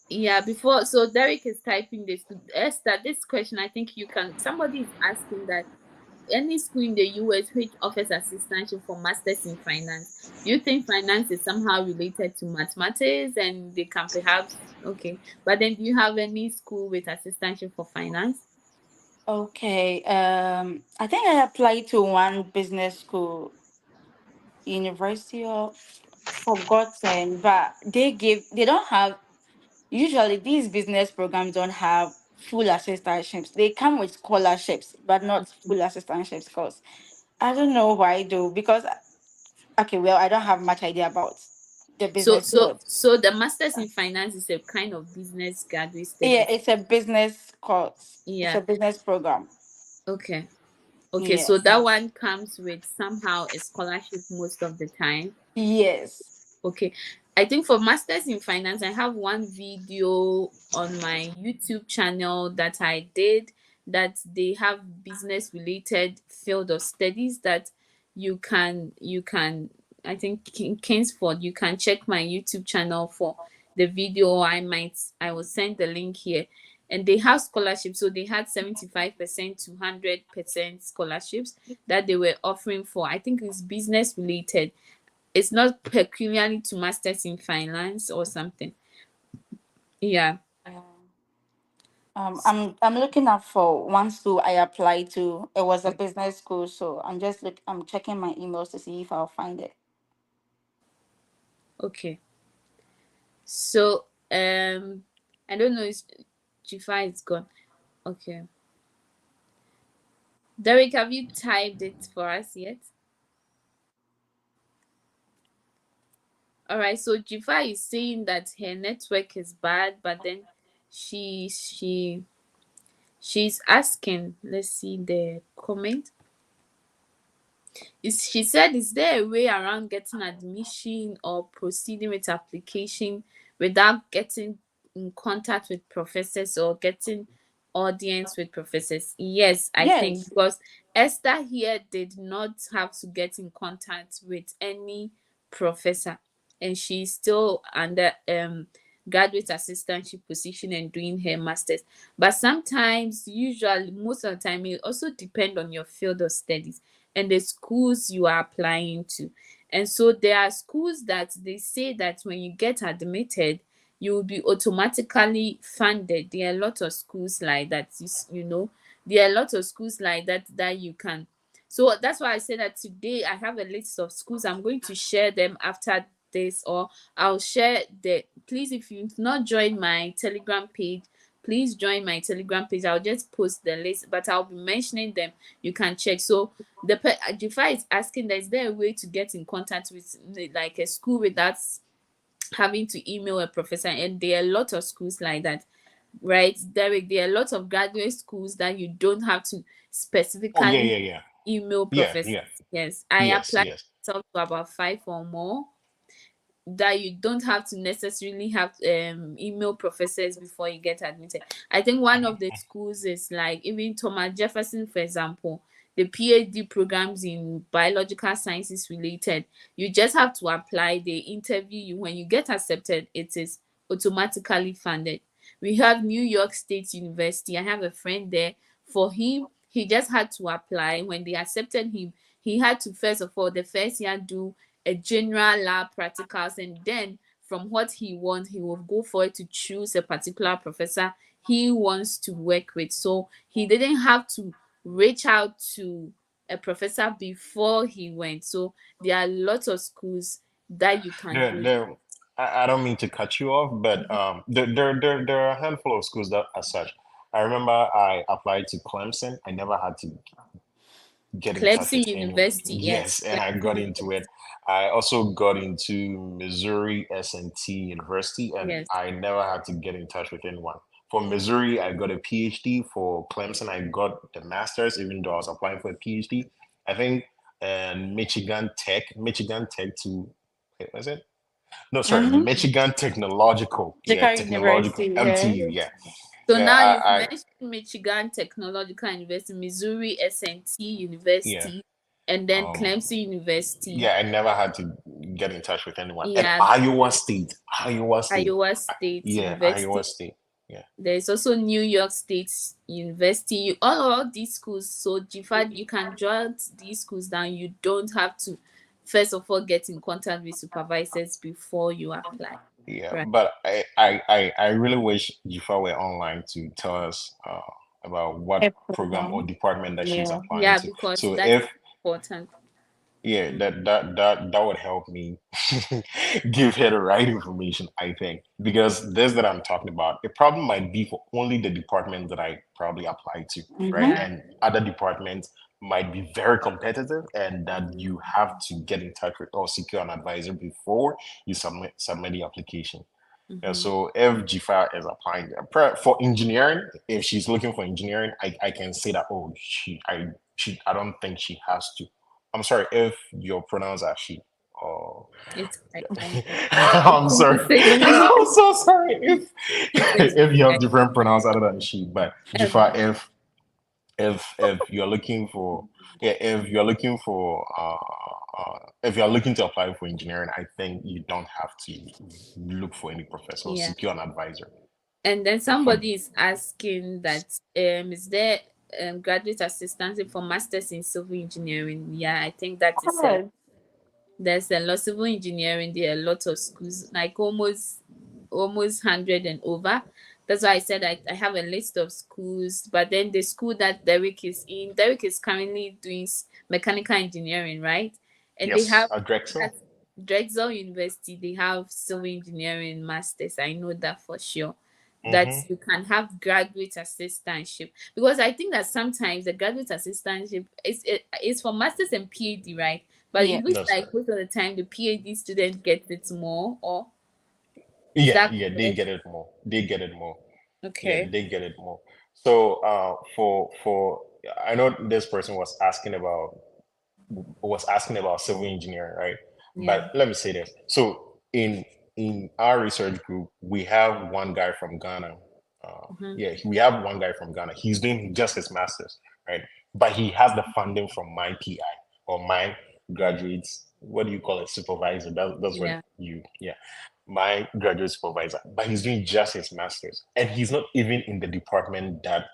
Yeah, before, so Derek is typing this. Esther, this question, I think you can, somebody is asking that any school in the US which offers assistantship for masters in finance, do you think finance is somehow related to mathematics and they can perhaps, okay, but then do you have any school with assistantship for finance? Okay. I think I applied to one business school, University of forgotten, but they don't have usually these business programs don't have full assistantships. They come with scholarships, but not full assistantships. Because I don't know why though. Because okay, well, I don't have much idea about the So business so world. so the masters in finance is a kind of business graduate Yeah, studies. it's a business course. It's Yeah. a business program. Okay. Okay, so Yes. that one comes with somehow a scholarship most of the time. Yes. Okay. I think for masters in finance, I have one video on my YouTube channel that I did, that they have business related field of studies that you can I think in Kingsford, you can check my YouTube channel for the video. I will send the link here. And they have scholarships. So they had 75% to 100% scholarships that they were offering for. I think it's business related. It's not peculiarly to masters in finance or something. Yeah. Yeah. I'm looking up for one school I applied to. It was a business school, so I'm checking my emails to see if I'll find it. Okay. So I don't know if Jifa is gone. Okay. Derek, have you typed it for us yet? All right. So Jifa is saying that her network is bad, but then she she's asking. Let's see the comment. She said, is there a way around getting admission or proceeding with application without getting in contact with professors or getting audience with professors? Yes, I think Yes. because Esther here did not have to get in contact with any professor, and she's still under graduate assistantship position and doing her masters. But sometimes, usually most of the time, it also depend on your field of studies and the schools you are applying to. And so there are schools that they say that when you get admitted, you will be automatically funded. There are a lot of schools like that, there are a lot of schools like that that you can. So that's why I said that today I have a list of schools. I'm going to share them after this, or I'll share the. Please, if you've not joined my Telegram page, please join my Telegram page. I'll just post the list, but I'll be mentioning them. You can check. So Jifa is asking that, is there a way to get in contact with like a school without having to email a professor? And there are a lot of schools like that, right, Derek? There are a lot of graduate schools that you don't have to Oh yeah, specifically yeah, yeah, email yeah, professors. yeah. Yes, I Yes, applied yes. myself to about five or more, that you don't have to necessarily have email professors before you get admitted. I think one of the schools is like even Thomas Jefferson, for example, the PhD programs in biological sciences related. You just have to apply, they interview you. When you get accepted, it is automatically funded. We have New York State University. I have a friend there. For him, he just had to apply. When they accepted him, he had to first of all the first year do a general lab practicals, and then from what he wants, he will go for it to choose a particular professor he wants to work with. So he didn't have to reach out to a professor before he went. So there are lots of schools that you can There, do it. there. I don't mean to cut you off, but there are a handful of schools that as such. I remember I applied to Clemson. I never had to get in touch Clemson with anyone. University, Yes, yes, and I got Clemson into it. University, I also got into Missouri S&T University, and yes. I never had to get in touch with anyone. For Missouri, I got a PhD. For Clemson, I got the master's, even though I was applying for a PhD. I think, and Michigan Tech to, wait, was it? No, sorry, Mm-hmm. Michigan Technological. Yeah, Jacob technological. University, yeah. MTU. Yeah, So yeah. now you've I mentioned Michigan Technological University, Missouri S&T yeah. University, and then Um, Clemson University. yeah, I never had to get in touch with anyone. And Yeah, Iowa State, Iowa State, Iowa State yeah, Iowa University. State, yeah, There's also New York State University. All these schools. So Jifa, you can jot these schools down. You don't have to first of all get in contact with supervisors before you apply. yeah. Right. But I really wish Jifa were online to tell us about A what program or program. department that she's Yeah. applying Yeah, to. because So that's if important. yeah, that would help me give her the right information, I think. Because this that I'm talking about, it probably might be for only the department that I probably apply to, right? Mm-hmm. Yeah. And other departments might be very competitive and that Mhm. you have to get in touch with or secure an advisor before you submit the application. Yeah, Mhm. so if Jifa is applying for engineering, if she's looking for engineering, I can say that oh I don't think she has to. I'm sorry if your pronouns are she. or It's quite complex. I'm sorry. Saying I'm so sorry if it's if you have quite different pronouns other than she. But Jifa, um, if you're looking for, yeah, if you're looking to apply for engineering, I think you don't have to look for any professor. yeah. Secure an advisor. And then For somebody is asking that is there graduate assistance for masters in civil engineering? Yeah, I think that is a Yes. there's a lot civil engineering. There are a lot of schools, like almost 100 and over. That's why I said I have a list of schools. But then the school that Derek is currently doing mechanical engineering, right? And they yes, have a Drexel. at Drexel University, they have civil engineering masters. I know that for sure. That Mm-hmm. you can have graduate assistantship, because I think that sometimes the graduate assistantship is for masters and PhD, right? But Yeah. it looks That's like correct. most of the time the PhD student gets it more, or is Yeah, that yeah, they correct? get it more. They get it more. Yeah, Okay. they get it more. So, for I know this person was asking about civil engineering, right? Yeah. But let me say this. So in our research group, we have one guy from Ghana. Mm-hmm. Yeah, we have one guy from Ghana. He's doing just his master's, right? But he has the funding from my PI or my graduates. What do you call it? Supervisor. That's what Yeah. yeah, my graduate supervisor. But he's doing just his master's, and he's not even in the department that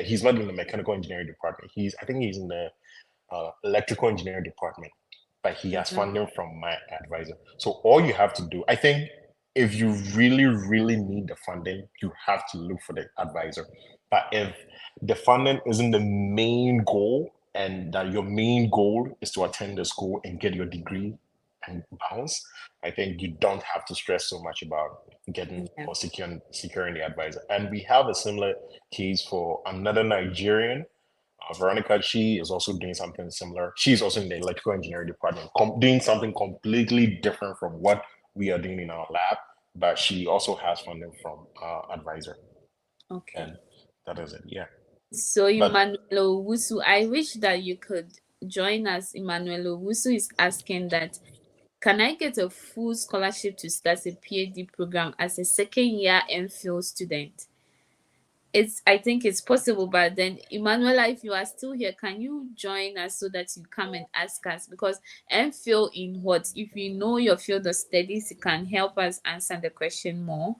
he's not in the mechanical engineering department. I think he's in the electrical engineering department, but he has Mm-hmm. funding from my advisor. So all you have to do, I think, if you really, really need the funding, you have to look for the advisor. But if the funding isn't the main goal, and that your main goal is to attend the school and get your degree and bounce, I think you don't have to stress so much about getting Yeah. or securing the advisor. And we have a similar case for another Nigerian, Veronica. She is also doing something similar. She's also in the electrical engineering department, doing something completely different from what we are doing in our lab. But she also has funding from advisor, Okay. and that is it. Yeah, So but Emmanuel Owusu, I wish that you could join us. Emmanuel Owusu is asking that, can I get a full scholarship to start a PhD program as a second year MPhil student? I think it's possible, but then Emanuela, if you are still here, can you join us so that you come and ask us? Because MPhil in what? If you know your field of studies, it can help us answer the question more.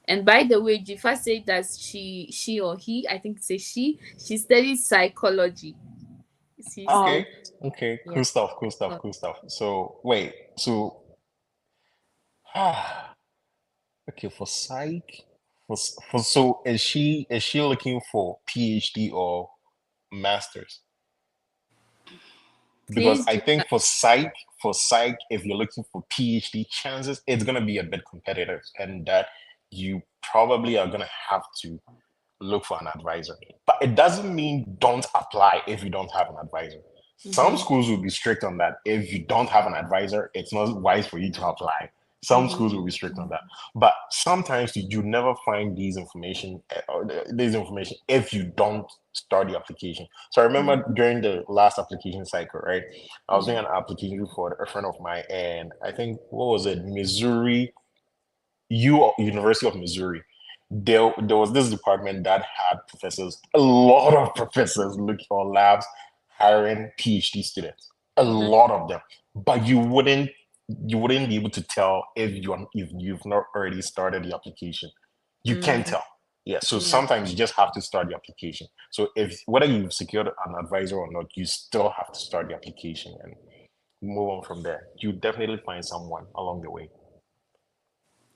And by the way, Jifa said that she or he, I think it's a she studies psychology. She Oh, okay, studies, okay, yeah. cool stuff, cool stuff, So cool stuff. So wait, so ah, okay, for psych, so is she looking for PhD or masters? Because please, I Jifa. think for psych, if you're looking for PhD chances, it's gonna be a bit competitive, and that you probably are gonna have to look for an advisor. But it doesn't mean don't apply if you don't have an advisor. Some Mm-hmm, schools will be strict on that. If you don't have an advisor, it's not wise for you to apply. Some mm-hmm, schools will be strict on that. But sometimes you never find these information if you don't start the application. So I remember mm-hmm, during the last application cycle, right? I was yeah. doing an application for a friend of mine, and I think, what was it, Missouri, University of Missouri. There was this department that had professors, a lot of professors looking for labs, hiring PhD students, a Mm-hmm, lot of them. But you wouldn't be able to tell if you've not already started the application. You can't mm, tell. Yeah, so yeah. sometimes you just have to start the application. So if whether you've secured an advisor or not, you still have to start the application and move on from there. You definitely find someone along the way.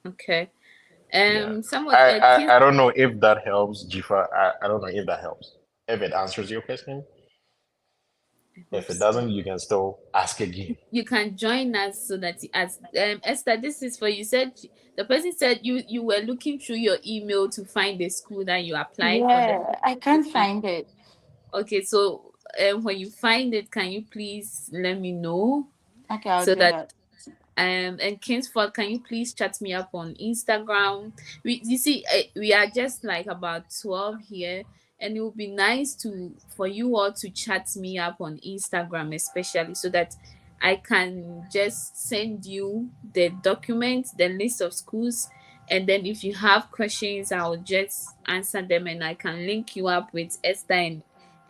Okay. Yeah. Somewhat I, King, I don't know if that helps, Jifa. I don't know if that helps. If it answers your question. I If hope it so. doesn't, you can still ask again. You can join us so that you ask. Esther, this is for you. Said the person said you were looking through your email to find the school that you applied for the yeah. I PhD can't program. find it. Okay, so when you find it, can you please let me know Okay, I'll so do that that. and Kingsford, can you please chat me up on Instagram? You see, we are just like about 12 here, and it would be nice to for you all to chat me up on Instagram, especially so that I can just send you the documents, the list of schools, and then if you have questions, I'll just answer them, and I can link you up with Esther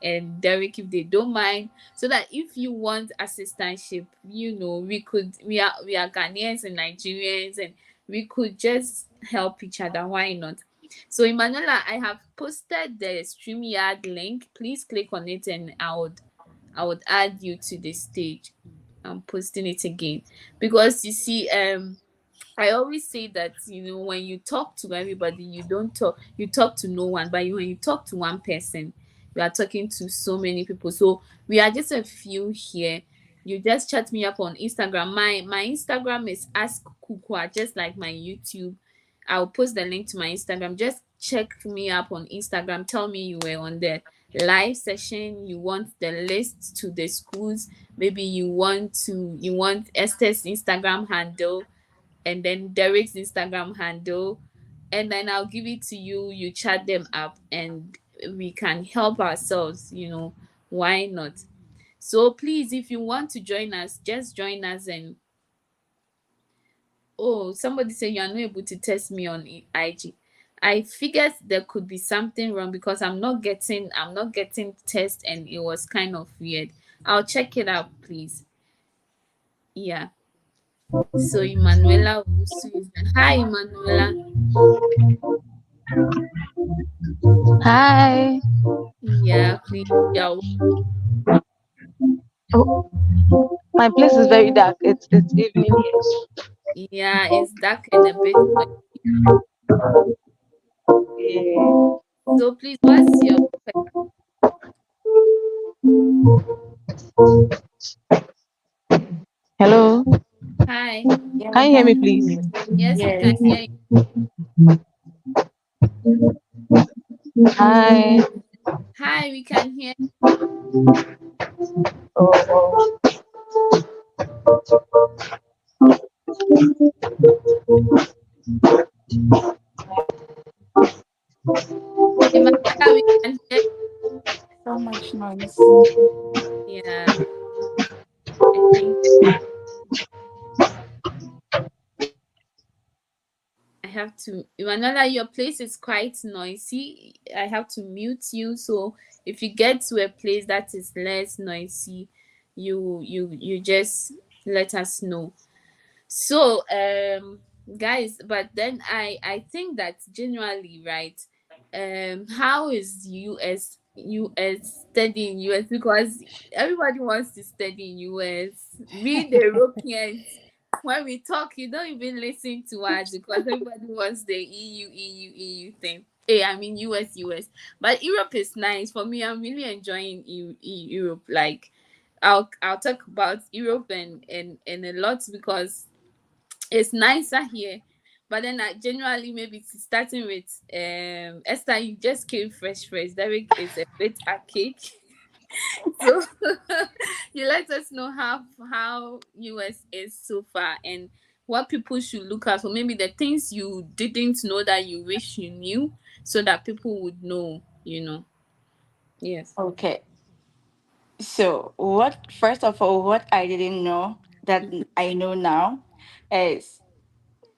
and Derek if they don't mind. So that if you want assistantship, we are Ghanaians and Nigerians, and we could just help each other. Why not? So Emanuela, I have posted the StreamYard link. Please click on it, and I would add you to the stage. I'm posting it again because you see, I always say that when you talk to everybody, you talk to no one, but when you talk to one person, you are talking to so many people. So we are just a few here. You just chat me up on Instagram. My Instagram is Ask Kukwa, just like my YouTube. I'll post the link to my Instagram. Just check me up on Instagram. Tell me you were on the live session. You want the list to the schools. Maybe you want Esther's Instagram handle, and then Derek's Instagram handle, and then I'll give it to you. You chat them up, and we can help ourselves. Why not? So please, if you want to join us, just join us. And oh, somebody said you are not able to test me on IG. I figured there could be something wrong because I'm not getting test, and it was kind of weird. I'll check it out, please. Yeah. So Emanuela also is there. Hi, Emanuela. Hi. Yeah, please. Yeah, Oh, my place is very dark. It's evening here. yeah, it's dark and a bit noisy. Yeah. So please, what's your Hello. hi? Yeah, we Can you hear me, can hear please? you. Yes, we can Yes. hear you. Hi. Hi, we can hear. Oh, Emanuela, we can hear. So much noise. Yeah, I think I have to. Emanuela, your place is quite noisy. I have to mute you. So if you get to a place that is less noisy, you just let us know. So guys, but then I think that generally, right, how is us studying US, because everybody wants to study in US. We the Europeans, when we talk, you don't even listen to us because everybody wants the EU thing. Hey, I mean US. But Europe is nice for me. I'm really enjoying Europe. Like I'll talk about Europe and a lot because it's nicer here. But then I generally, maybe starting with Esther, you just came fresh. Derek is a bit archaic. So you let us know how US is so far, and what people should look out for. Maybe the things you didn't know that you wish you knew, so that people would know. Yes. Okay. So, what first of all, what I didn't know that I know now is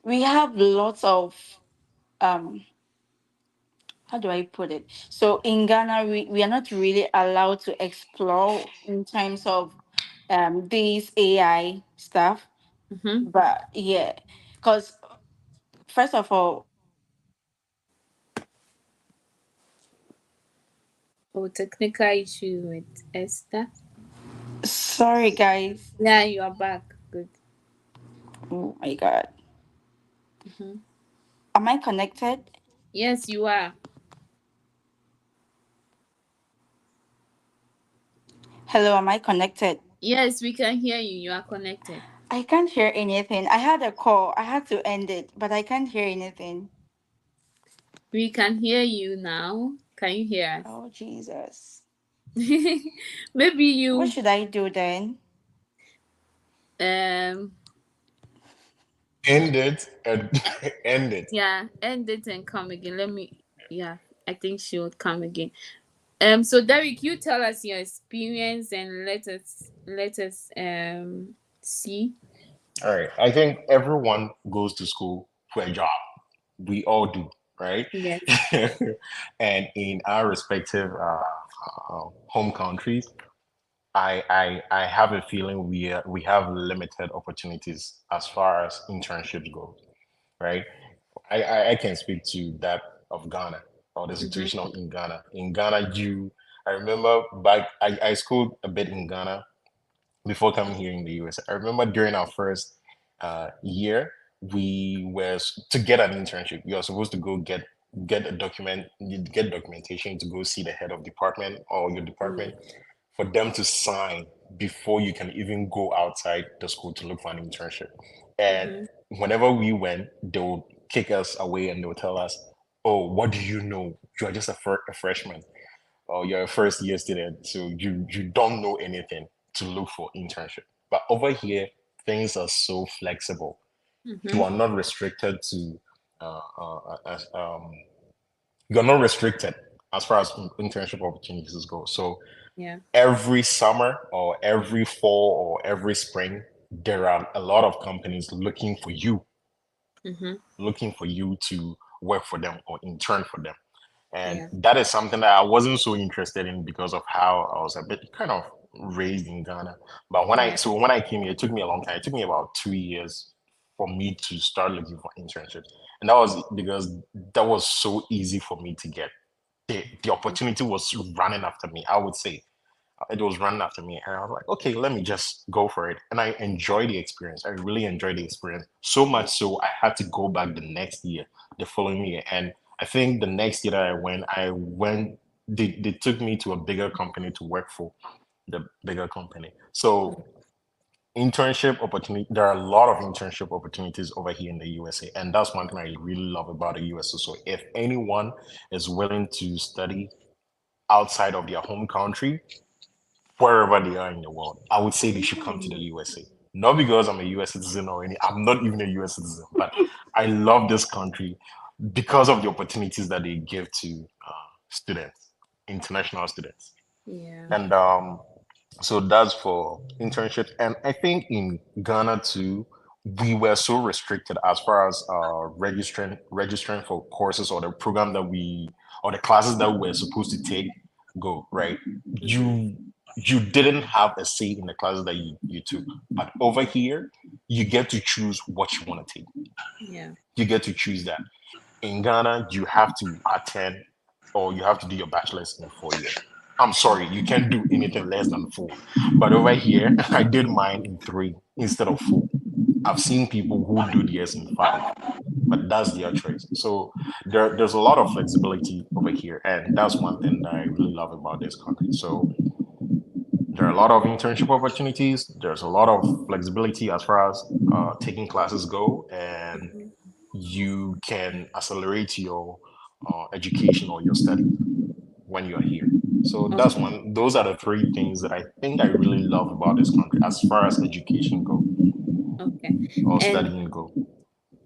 we have lots of um how do I put it? So in Ghana, we are not really allowed to explore in terms of these AI stuff. Mm-hmm. But yeah, because first of all, Oh, technical issue with Esther. sorry guys. Yeah, you are back. Good. Oh my god. Mm-hmm. Am I connected? Yes, you are. Hello, am I connected? Yes, we can hear you. You are connected. I can't hear anything. I had a call. I had to end it, but I can't hear anything. We can hear you now. Can you hear us? Oh Jesus. Maybe What you should I do then? um End it and end it. yeah, end it and come again. Let me, yeah, I think she will come again. So Derek, you tell us your experience and let us see. All right. I think everyone goes to school for a job. We all do, right? Yes. And in our respective home countries, I have a feeling we have limited opportunities as far as internships go, right? I can speak to that of Ghana or the Mm-hmm. situation in Ghana. In Ghana, I remember back, I schooled a bit in Ghana before coming here in the US. I remember during our first year, to get an internship. You are supposed to go get a document, you get documentation to go see the head of department or your Yeah. department for them to sign before you can even go outside the school to look for an internship. And Mm-hmm. whenever we went, they would kick us away and they would tell us, "Oh, what do you know? You are just a freshman, or you're a first year student, so you don't know anything to look for internship." But over here, things are so flexible. Mm-hmm. You are not restricted to uh, uh, uh, um, you're not restricted as far as internship opportunities go. So Yeah. every summer or every fall or every spring, there are a lot of companies Mm-hmm. looking for you to work for them or intern for them. And Yeah. that is something that I wasn't so interested in because of how I was a bit kind of raised in Ghana. But Yeah. when I came here, it took me a long time. It took me about 2 years for me to start looking for internships. And that was because that was so easy for me to get. The opportunity was running after me, I would say. It was running after me. And I was like, okay, let me just go for it. And I enjoyed the experience. I really enjoyed the experience. So much so I had to go back the next year, the following year. And I think the next year that they took me to a bigger company to work for, the bigger company. So internship opportunity, there are a lot of internship opportunities over here in the USA. And that's one thing I really love about the USA. So if anyone is willing to study outside of their home country, wherever they are in the world, I would say they should come to the USA. Not because I'm a US citizen or any, I'm not even a US citizen, but I love this country because of the opportunities that they give to students, international students. Yeah. And so that's for internships. And I think in Ghana too, we were so restricted as far as registering for courses or the program that we or the classes that we were supposed to take go, right? Mm-hmm. You didn't have a say in the classes that you took. But over here, you get to choose what you want to take. Yeah. You get to choose that. In Ghana, you have to attend or you have to do your bachelor's in 4 years. I'm sorry, you can't do anything less than four. But over here, I did mine in three instead of four. I've seen people who do theirs in five, but that's their choice. So there's a lot of flexibility over here, and that's one thing that I really love about this country. So there are a lot of internship opportunities. There's a lot of flexibility as far as taking classes go, and you can accelerate your education or your study when you are here. So that's Okay. one. Those are the three things that I think I really love about this country as far as education go Okay. or And studying go.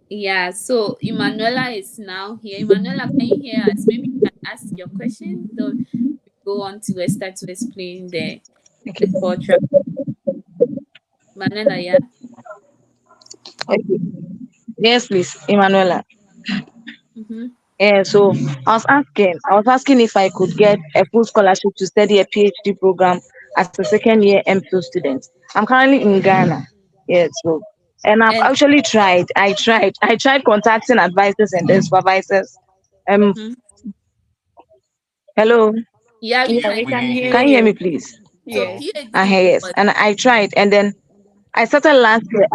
yeah, so Emanuela is now here. Emanuela, can you hear us? Maybe you can ask your question. Then we go on to Esther to explain the culture. Emanuela, yeah. Okay. Yes, please, Emanuela. Mm-hmm. Yeah, so I was asking if I could get a full scholarship to study a PhD program as a second year MPhil student. I'm currently in Ghana. Yeah, so and I've And actually tried. I tried contacting advisors and then supervisors. Um, mhm. hello, Yeah, we Yeah, can we We hear can can you. hear hear can you hear you. me, you. please? So Yes. PhD Yes, what? and I tried, and then I started last year.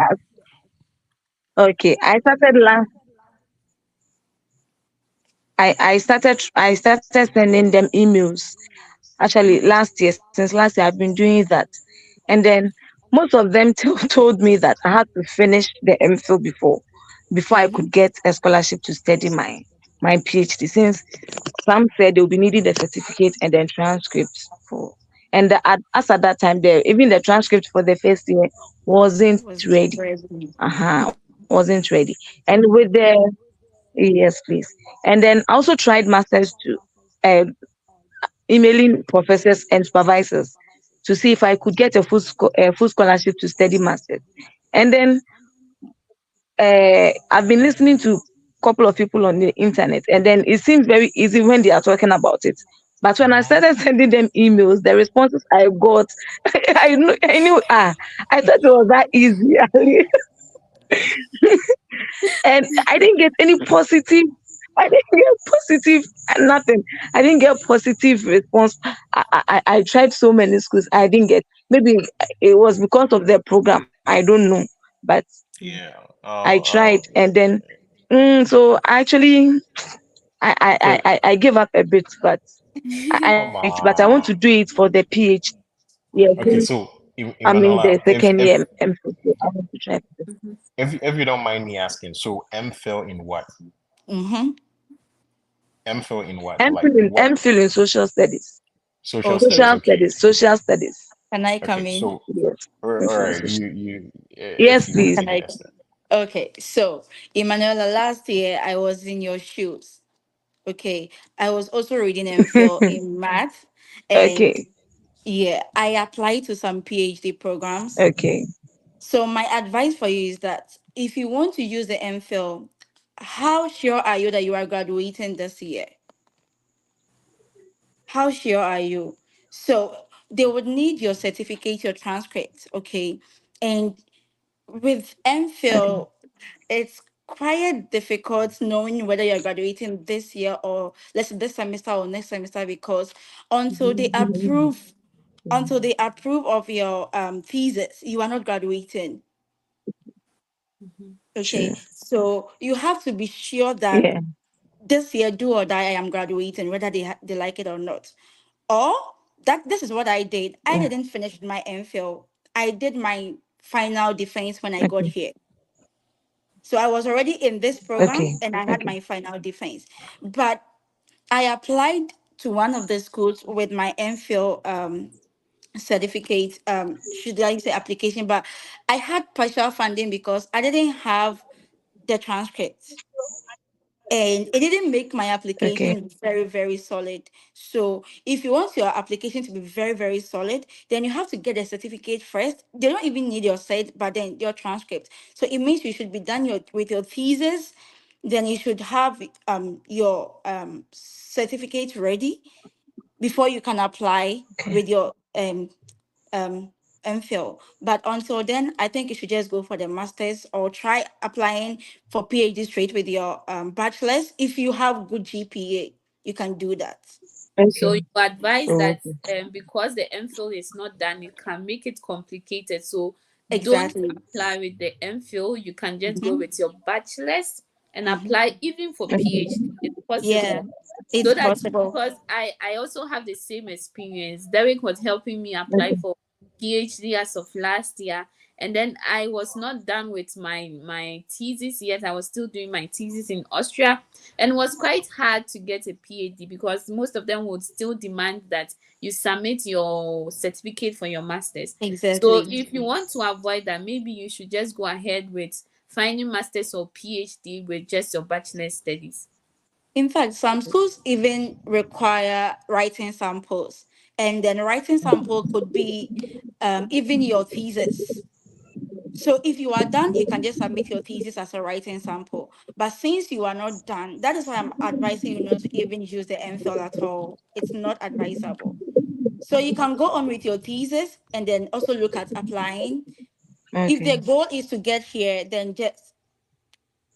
Okay, I started sending them emails actually last year. Since last year I've been doing that, and then most of them told me that I had to finish the MPhil before I Mm-hmm. could get a scholarship to study my PhD, since some said they'll be needing the certificate and then transcripts for, and as at that time, even the transcript for the first year wasn't Was ready. ready. Wasn't ready. And with Yes, please. And then I also tried masters too. emailing professors and supervisors to see if I could get a full scholarship to study masters. And then I've been listening to a couple of people on the internet, and then it seems very easy when they are talking about it. But when I Mm-hmm. started sending them emails, the responses I got, I knew, I thought it was that easy. And I didn't get any positive. I didn't get positive nothing. I didn't get positive response. I tried so many schools. I didn't get. Maybe it was because of their program. I don't know, but Yeah. I tried, and then so actually Cause I gave up a bit, but I come tried. But I want on. to do it for the PhD. Yes, Okay, so I'm in Emanuela, the second year MPhil, so I want to try. Mhm. if you don't mind me asking, so MPhil in what? Mm-hmm. MPhil in what? Like MPhil in what? MPhil in social studies. Social studies. Okay. Social Okay. studies. Social studies. Can I Okay. come in? So Yes. all MPhil in right, social. if Yes, you please. Can continue, I? Esther. Okay. So, Emanuela, last year I was in your shoes. Okay. I was also reading MPhil in math. And Okay. yeah, I applied to some PhD programs. Okay. So, my advice for you is that if you want to use the MPhil, how sure are you that you are graduating this year? How sure are you? So, they would need your certificate, your transcript. Okay. And with Okay. MPhil, it's quite difficult knowing whether you're graduating this year or let's say this semester or next semester because until they approve until they approve of your thesis, you are not graduating. Mhm. Okay. True. So you have to be sure that Yeah. this year, do or die, I am graduating, whether they like it or not. Or that this is what I did. I Yeah. didn't finish my MPhil. I did my final defense when I got Okay. here. So I was already in this program Okay. and I had Okay. my final defense. But I applied to one of the schools with my MPhil certificate, should I say application, but I had partial funding because I didn't have the transcript and it didn't make my Okay. application very very solid. So if you want your application to be very very solid, then you have to get a certificate first. They don't even need your cert but then your transcript. So it means you should be done with your thesis, then you should have your certificate ready before you can apply Okay. with your um MPhil. But until then, I think you should just go for the masters or try applying for PhD straight with your bachelor's. If you have good GPA, you can do that. So Okay. you advise Oh, that okay. because the MPhil is not done, it can make it complicated. So don't Exactly. apply with the MPhil. You can just go Mm-hmm. with your bachelor's and Mm-hmm. apply even for Okay. PhD. It's Yeah, possible. it's So that possible. because I also have the same experience. Derek was helping me apply Okay. for PhD as of last year, and then I was not done with my thesis yet. I was still doing my thesis in Austria, and it was quite hard to get a PhD because most of them would still demand that you submit your certificate for your masters. So Exactly. if you want to avoid that, maybe you should just go ahead with finding masters or PhD with just your bachelor studies. In fact, some schools even require writing samples, and then writing sample could be even your thesis. So if you are done, you can just submit your thesis as a writing sample. But since you are not done, that is why I'm advising you not to even use the MPhil at all. It's not advisable. So you can go on with your thesis and then also look at applying. If the Okay. goal is to get here, then just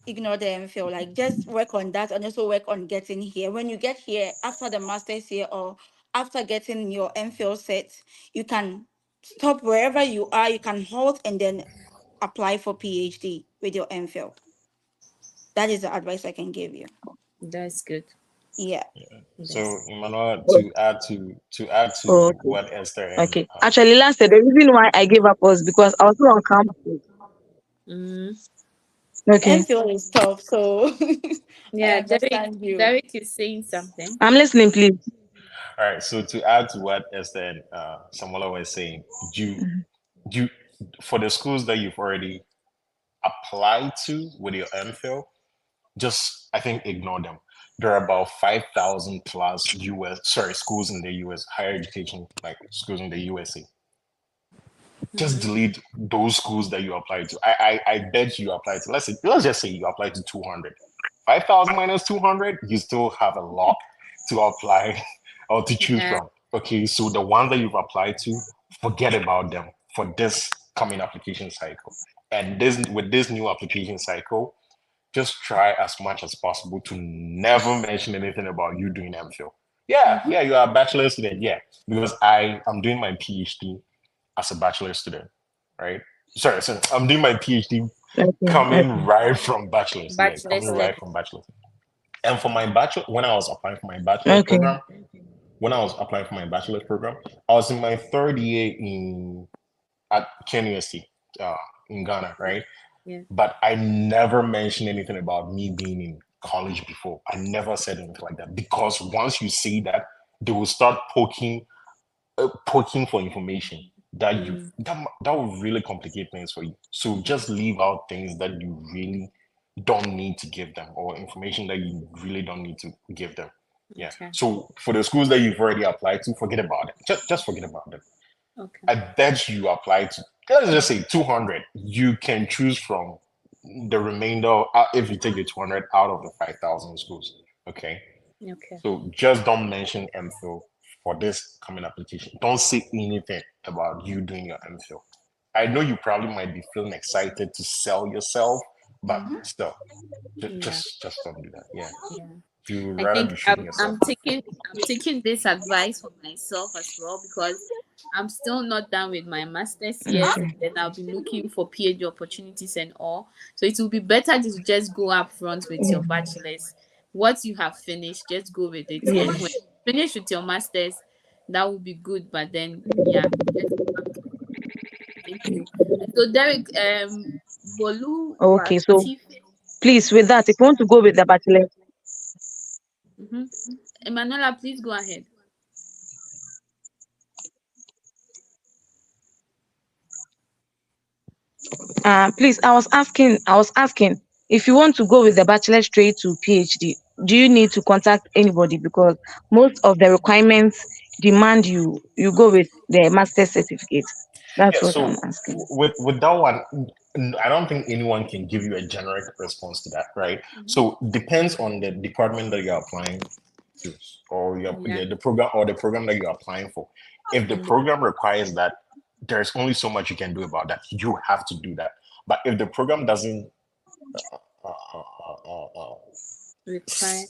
ignore the MPhil. Like just work on that and also work on getting here. When you get here after the master's here or after getting your MPhil set, you can stop wherever you are. You can halt and then apply for PhD with your MPhil. That is the advice I can give you. That's good. Yeah. So That's Emmanuel, Oh, to add oh, to okay. what Esther and Okay. Actually, last year, the reason why I gave up was because I was not on campus. mm. Okay. MPhil is tough, so I Yeah, Derek. understand you. Derek is saying something. I'm listening, please. all right. So to add to what Esther and Samuela were saying, you for the schools that you've already applied to with your MPhil, just I think ignore them. there are about 5,000 plus schools in the US, higher education, like schools in the USA. Just Mm-hmm. delete those schools that you apply to. I bet you apply to, let's just say you apply to 200. 5,000 minus 200, you still have a lot to apply or to choose Yeah. from. Okay, so the ones that you've applied to, forget about them for this coming application cycle. And this with this new application cycle, just try as much as possible to never mention anything about you doing MPhil. Yeah, Mm-hmm. yeah, you are a bachelor student. Yeah, because I am doing my PhD as a bachelor student, right? Sorry, I'm doing my PhD Okay, coming okay, right from bachelor's. Yeah, Bachelor coming right study. from bachelor's. And for my bachelor, when I was applying for my bachelor's okay, program, I was in my third year in at KNUST in Ghana, Yeah. right? Yeah. But I never mentioned anything about me being in college before. I never said anything like that because once you say that, they will start poking for information that Mm. that will really complicate things for you. So just leave out things that you really don't need to give them, or information that you really don't need to give them. Yeah. Okay. So for the schools that you've already applied to, forget about it. Just forget about them. Okay. I bet you apply to, let's just say 200. You can choose from the remainder if you take the 200 out of the 5,000 schools. Okay. Okay. So just don't mention MPhil for this coming application. Don't say anything about you doing your MPhil. I know you probably might be feeling excited to sell yourself, but Mm-hmm. still, Yeah. just don't do that. Yeah, Yeah. you would I rather think be shooting yourself. I'm taking this advice for myself as well because I'm still not done with my masters yet, and okay. then I'll be looking for PhD opportunities and all. So it will be better to just go up front with Yeah, your bachelor's. What you have finished, just go with it. yeah. And when you finish with your masters, that will be good. But then yeah, just go up. Thank you. So Derek, Bolu Okay, so Watife. please, with that, if you want to go with the bachelor, Mm-hmm. Emanuela, please go ahead. please, I was asking, if you want to go with the bachelor straight to PhD, do you need to contact anybody? Because most of the requirements demand you go with the master certificate. That's Yeah, what I'm so asking. with that one, I don't think anyone can give you a generic response to that, right? Mm-hmm. So depends on the department that you're applying to, or Yeah. the program that you're applying for. If the And program requires that, there's only so much you can do about that. You have to do that. But if the program doesn't uh, uh, require.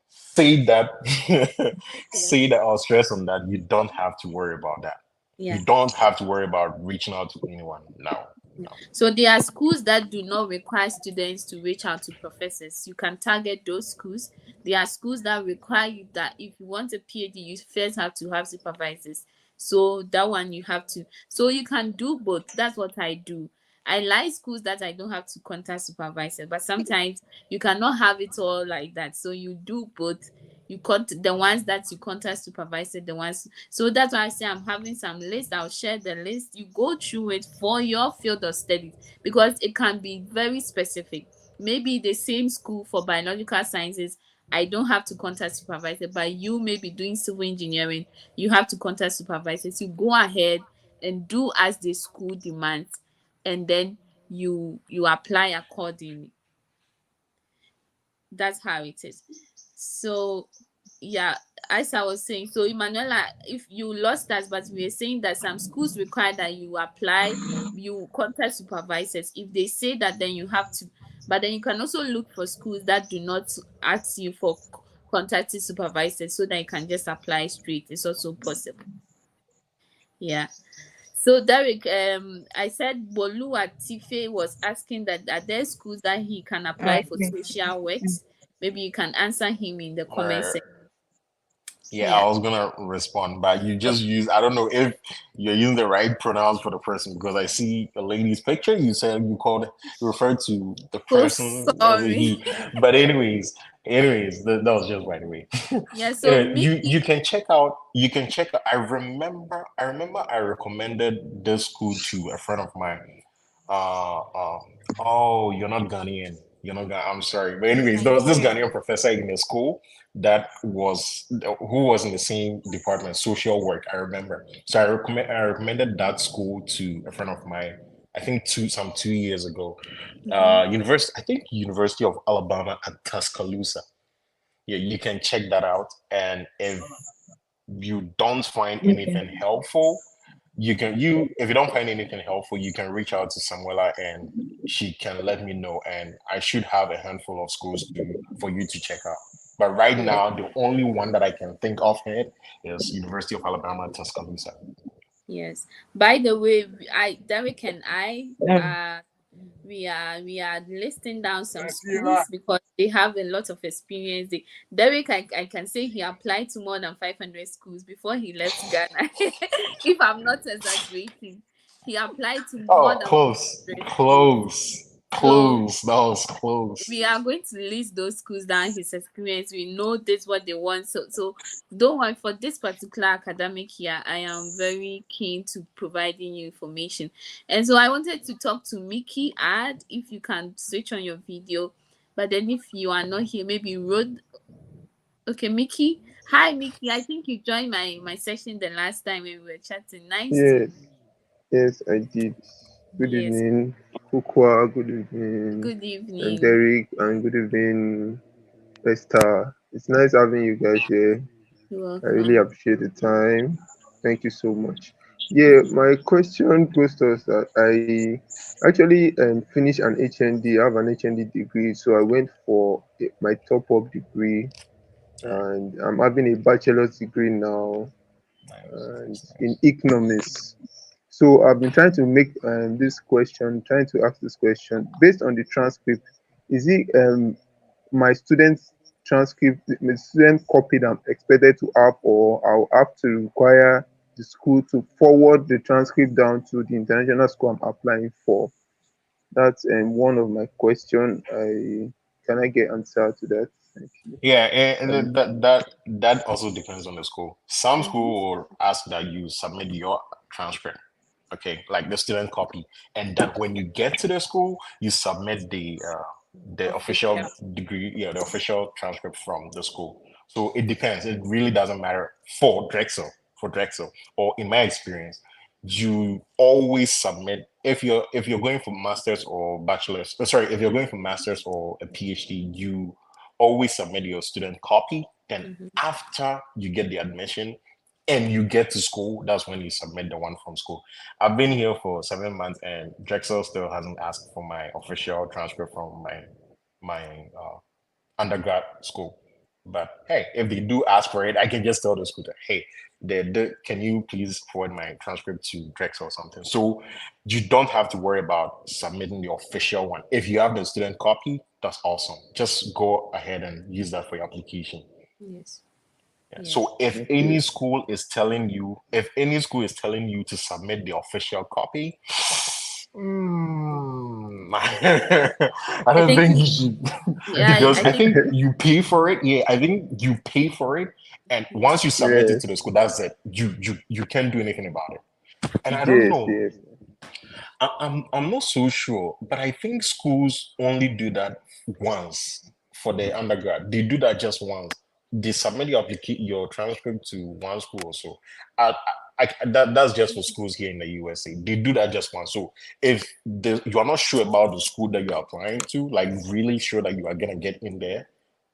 say that, Yeah. say that or stress on that, you don't have to worry about that. Yeah. You don't have to worry about reaching out to anyone. No, no. So there are schools that do not require students to reach out to professors. You can target those schools. There are schools that require you that if you want a PhD, you first have to have supervisors. So that one you have to. So you can do both. That's what I do. I like schools that I don't have to contact supervisor, but sometimes you cannot have it all like that. So you do both. You the ones that you contact supervisor, the ones. So that's why I say I'm having some list. I'll share the list. You go through it for your field of studies because it can be very specific. Maybe the same school for biological sciences, I don't have to contact supervisor, but you may be doing civil engineering, you have to contact supervisors. You go ahead and do as the school demands, and then you apply accordingly. That's how it is. So yeah, as I was saying, so Emanuela, if you lost us, but we were saying that some schools require that you apply, you contact supervisors. If they say that, then you have to. But then you can also look for schools that do not ask you for contacting supervisors, so that you can just apply straight. It's also possible. Yeah. So Derek, I said Bolua Tife was asking that are there schools that he can apply for Okay. social works? Maybe you can answer him in the comment Or section. yeah, Yeah. I was gonna respond, but you Okay. just use, I don't know if you're using the right pronouns for the person because I see a lady's picture. You said you referred to the So person as a sorry. he. But anyways, that was just by the way. Yeah. So Anyway, me. you can check out. I remember I recommended this school to a friend of mine. Uh, uh, oh, you're not Ghanaian. You're not gonna, I'm sorry. But anyways, there Thank was this you. Ghanaian professor in the school that was who was in the same department, social work, I remember. So I recommended that school to a friend of mine, I think 2 years ago. Mm-hmm. I think University of Alabama at Tuscaloosa. Yeah, you can check that out. And if you don't find anything helpful, you if you don't find anything helpful, you can reach out to Samuela and she can let me know. And I should have a handful of schools to for you to check out. But right Yes. now, the only one that I can think of here is University of Alabama at Tuscaloosa. Yes. By the way, I Derek and I Um, we are listing down some schools because they have a lot of experience. Derek, I can say he applied to more than 500 schools before he left Ghana. If I'm not exaggerating, he applied to more Oh, than close, 500 schools. close, So close. That was close. we are going to list those schools down his experience. We know this what they want. So don't worry, for this particular academic year, I am very keen to providing you information. And so I wanted to talk to Mickey Ad, if you can switch on your video. But then if you are not here, maybe Rod. Okay, Mickey. Hi Mickey. I think you joined my session the last time when we were chatting. Nice to. Yes, yes, I did. Good Yes. evening, Kukwa. Good evening, Good and evening. Derek, and good evening, Esther. It's nice having you guys here. You're I really welcome. appreciate the time. Thank you so much. Yeah, my question goes to us that I actually finished an HND. I have an HND degree, so I went for my top up degree, and I'm having a bachelor's degree now, Nice, and nice, in nice. economics. So I've been trying to make this question, trying to ask this question based on the transcript. Is it my students' transcript, the student copy that I'm expected to have, or I'll have to require the school to forward the transcript down to the international school I'm applying for? That's one of my question. I get answer to that? Thank you. Yeah, and And that also depends on the school. Some Mm-hmm. school will ask that you submit your transcript, okay, like the student copy, and that when you get to the school, you submit the official Official. degree, yeah, the official transcript from the school. So it depends. It really doesn't matter for Drexel, or in my experience, you always submit if you're going for masters or bachelors. Sorry, if you're going for masters or a PhD, you always submit your student copy. Then Mm-hmm. after you get the admission and you get to school, that's when you submit the one from school. I've been here for 7 months and Drexel still hasn't asked for my official transcript from my undergrad school. But hey, if they do ask for it, I can just tell the school that, hey, can you please forward my transcript to Drexel or something? So you don't have to worry about submitting the official one. If you have the student copy, that's awesome. Just go ahead and use that for your application. Yes. Yeah. Yes. So if okay. any school is telling you, if any school is telling you to submit the official copy, I I don't think think you should yeah, because I I think think you pay for it. Yeah, I think you pay for it, and yes. once you submit it Yes, to the school, that's it. You can't do anything about it. And I don't yes, know. yes. I'm not so sure, but I think schools only do that once for the undergrad. They do that just once. They submit your transcript to one school or so. That's just for schools here in the USA. They do that just once. So if you are not sure about the school that you are applying to, like really sure that you are gonna get in there,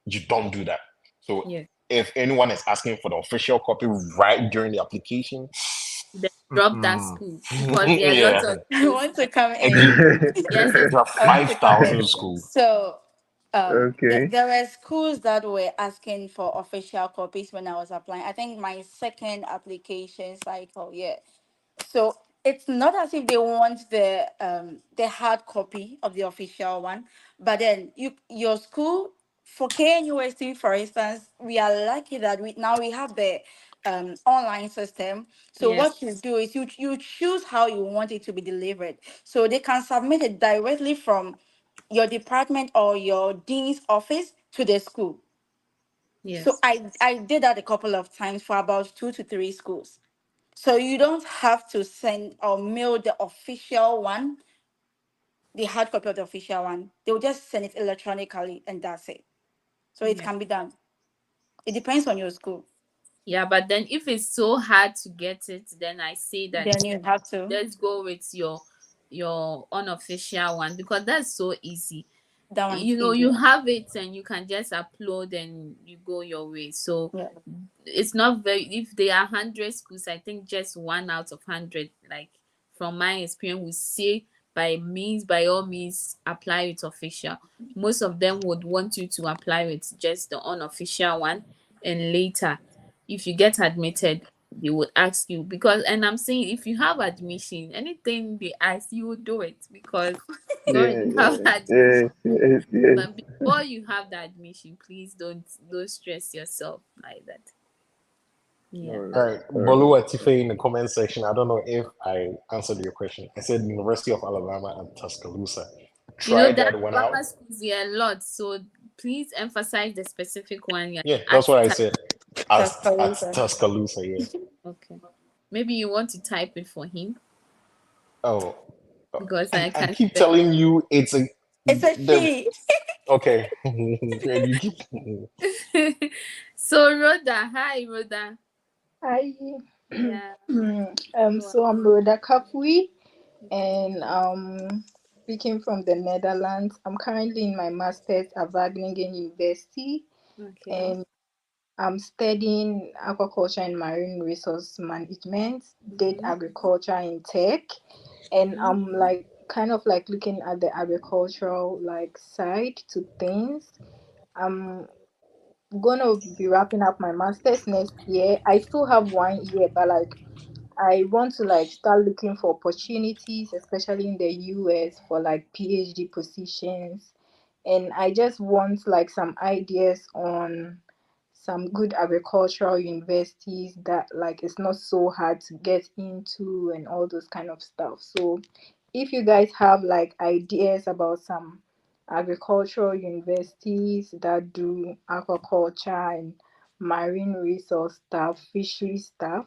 you don't do that. So Yes. if anyone is asking for the official copy right during the application, Then drop that mm, school because there are a lot yeah, of I schools. want to come agree. in. Yes, Agree. yes. There are I want to come in. 5,000 schools. So, Okay. there were schools that were asking for official copies when I was applying. I think my second application cycle, yeah. So it's not as if they want the hard copy of the official one, but then your school for KNUST, for instance, we are lucky that we have the online system. So Yes. what you do is you choose how you want it to be delivered. So they can submit it directly from your department or your dean's office to the school. So Yes. I did that a couple of times for about 2 to 3 schools. So you don't have to send or mail the official one the hard copy of the official one. They will just send it electronically, and that's it. So it Yeah. can be done. It depends on your school. Yeah, but then if it's so hard to get it, then I say that Then you have to let's go with your unofficial one, because that's so easy. that one's You easier. have it and you can just upload and you go your way. So Yeah. it's not very, if there are 100 schools, I think just one out of 100, like from my experience, would say by all means apply with official. Most of them would want you to apply with just the unofficial one, and later if you get admitted they would ask you, because, and I'm saying, if you have admission, anything they ask you will do it, because you Yeah, already have yeah, admission. yes, yes, yes. But before you have the admission, please don't stress yourself like that. Yeah. All All right, right, all right. Bolu Atife in the comment section. I don't know if I answered your question. I said University of Alabama at Tuscaloosa. Tried There are that one Alabama out. schools here a lot, so please emphasize the specific one you're Yeah, that's at. what I said. At Tuscaloosa. Tuscaloosa, yeah. Okay. Maybe you want to type it for him, Oh, because I I can keep spell. telling you it's a It's a the she. okay. And you keep So Rhoda, hi Rhoda. Hi. Yeah. Go on. So I'm Rhoda Kapui, Okay. and speaking from the Netherlands. I'm currently in my master's at Wageningen University, Okay. and I'm studying aquaculture and marine resource management, did Mm-hmm. agriculture in tech, and Mm-hmm. I'm like kind of like looking at the agricultural like side to things. I'm gonna be wrapping up my master's next year. I still have 1 year, but like I want to like start looking for opportunities, especially in the US for like PhD positions. And I just want like some ideas on some good agricultural universities that like it's not so hard to get into and all those kind of stuff. So if you guys have like ideas about some agricultural universities that do aquaculture and marine resource stuff, fishery stuff,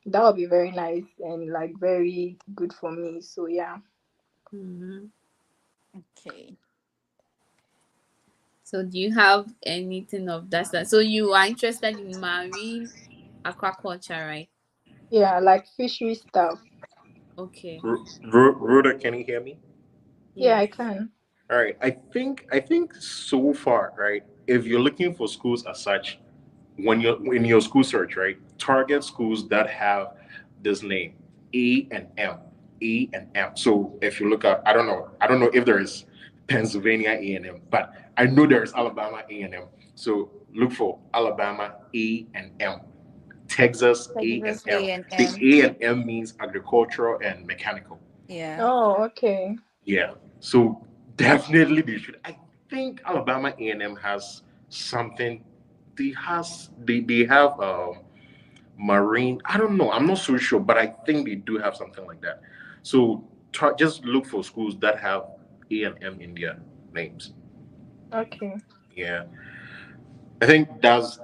that would be very nice and like very good for me. So yeah. Mm-hmm. Okay. So do you have anything of that sort? So you are interested in marine aquaculture, right? Yeah, like fishery stuff. Okay. Rhoda, can you hear me? Yeah, Yes. I can. All right. I think so far, right? If you're looking for schools as such, when you're in your school search, right, target schools that have this name A and M, A and M. So if you look up, I don't know if there is Pennsylvania A and M, but I know there is Alabama A and M. So look for Alabama A and M, Texas A and Texas M. A and The M. A and M means agricultural and mechanical. Yeah. Oh, okay. Yeah. So definitely they should. I think Alabama A&M has something. They have marine. I don't know. I'm not so sure, but I think they do have something like that. So just look for schools that have A&M in their names. Okay. Yeah. I think that's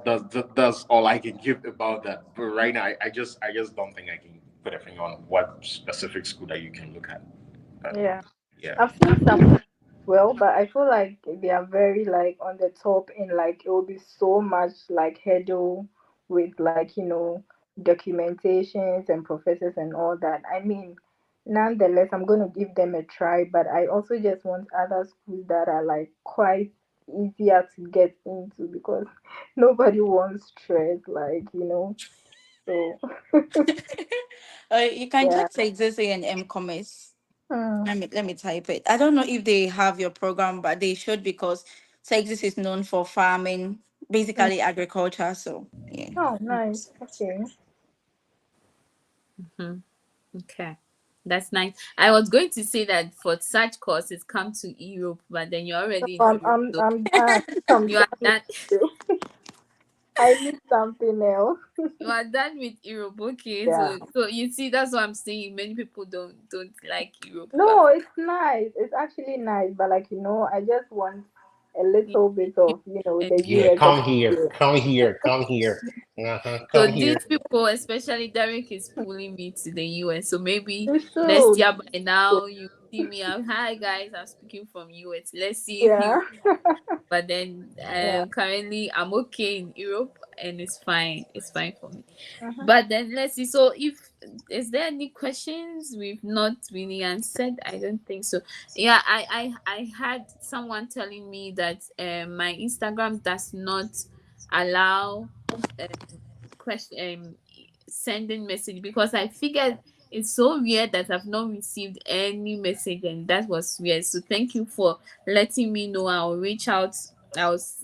all I can give about that. But right now, I just don't think I can put a finger on what specific school that you can look at. But Yeah. yeah. I've seen some well, but I feel like they are very like on the top and like it will be so much like hurdle with like, documentations and professors and all that. I mean, nonetheless, I'm gonna give them a try, but I also just want other schools that are like quite easier to get into because nobody wants stress, so You can yeah. check Texas A and M Commerce. Hmm. Let me type it. I don't know if they have your program, but they should, because Texas is known for farming, Hmm. basically agriculture. So yeah. Oh, nice. Okay. Mm-hmm. Okay. That's nice. I was going to say that for such courses, come to Europe, but then you're So already in I'm Europe, I'm so I'm done. I'm you are done. done. I need something else. You are done with Europe. Okay, Yeah. so you see, that's what I'm saying. Many people don't like Europe, but No, it's nice. It's actually nice, but like I just want a little bit of, And the Yeah, US come here, experience. come here, come here. so Come here. these people, especially Derek, is pulling me to the US. So maybe You next should. year by now you see me. Hi guys, I'm speaking from US. Let's see if Yeah. you. But then Yeah. currently I'm okay in Europe and it's fine. It's fine for me. Mhm. But then let's see. So if is there any questions we've not really answered? I don't think so. Yeah, I had someone telling me that my Instagram does not allow question sending message, because I figured it's so weird that I've not received any message, and that was weird. So thank you for letting me know. I'll reach out.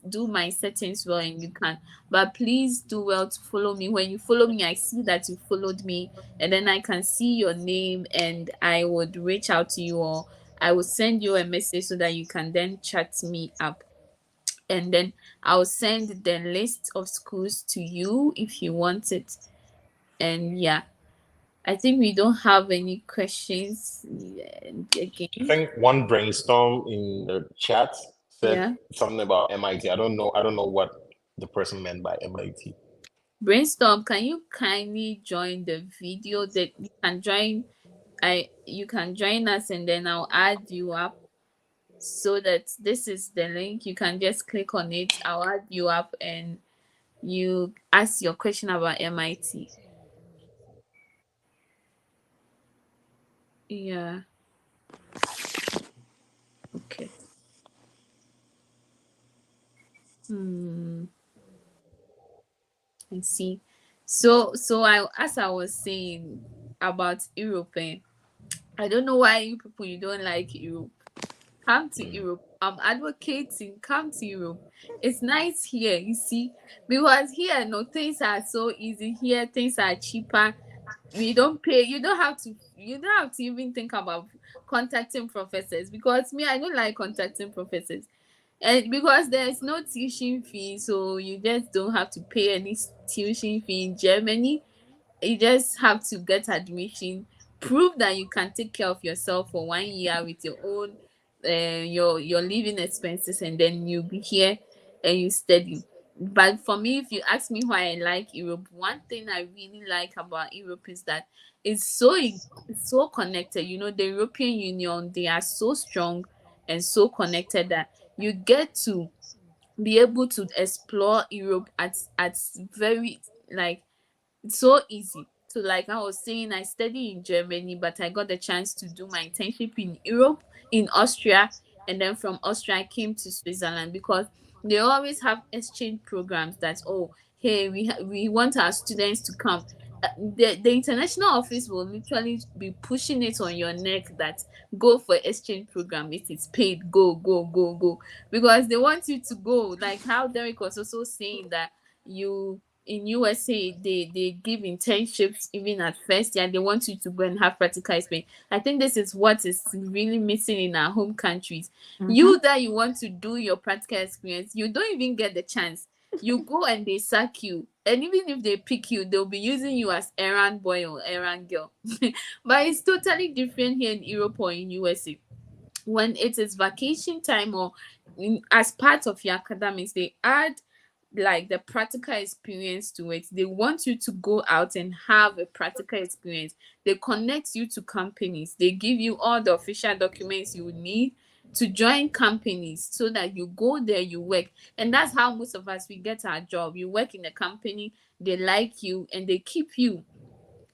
Do my settings well, and you can. But please do well to follow me. When you follow me, I see that you followed me, and then I can see your name, and I would reach out to you, or I will send you a message so that you can then chat me up, and then I'll send the list of schools to you if you want it. And yeah, I think we don't have any questions I again. think one brainstorm in the chat said Yeah. something about MIT. I don't know what the person meant by MIT. Brainstorm, can you kindly join the video that you can join? You can join us, and then I'll add you up, so that this is the link. You can just click on it. I'll add you up and you ask your question about MIT. Yeah. Okay. Hmm. I see. So I, as I was saying about Europe, I don't know why you people you don't like Europe. Come to Europe. I'm advocating. Come to Europe. It's nice here, you see, because here no things are so easy. Here things are cheaper. We don't pay. You don't have to. You don't have to even think about contacting professors, because me, I don't like contacting professors, and because there's no tuition fee, so you just don't have to pay any tuition fee in Germany. You just have to get admission, prove that you can take care of yourself for 1 year with your own your living expenses, and then you'll be here and you study. But for me, if you ask me why I like Europe, one thing I really like about Europe is that it's so connected. You know, the European Union, they are so strong and so connected that you get to be able to explore Europe at very, like, it's so easy. So like I was saying, I study in Germany, but I got the chance to do my internship in Europe, in Austria, and then from Austria I came to Switzerland, because they always have exchange programs that, oh, hey, we want our students to come. The international office will literally be pushing it on your neck that go for exchange program. It is paid, go, go, go, go, because they want you to go. Like how Derek was also saying that you in USA they give internships even at first year. They want you to go and have practical experience. I think this is what is really missing in our home countries. Mm-hmm. You that you want to do your practical experience, you don't even get the chance. You go and they sack you, and even if they pick you, they'll be using you as errand boy or errand girl. But it's totally different here in Europe or in USA. When it is vacation time, or as part of your academics, they add like the practical experience to it. They want you to go out and have a practical experience. They connect you to companies. They give you all the official documents you need to join companies, so that you go there, you work. And that's how most of us we get our job. You work in a company, they like you and they keep you.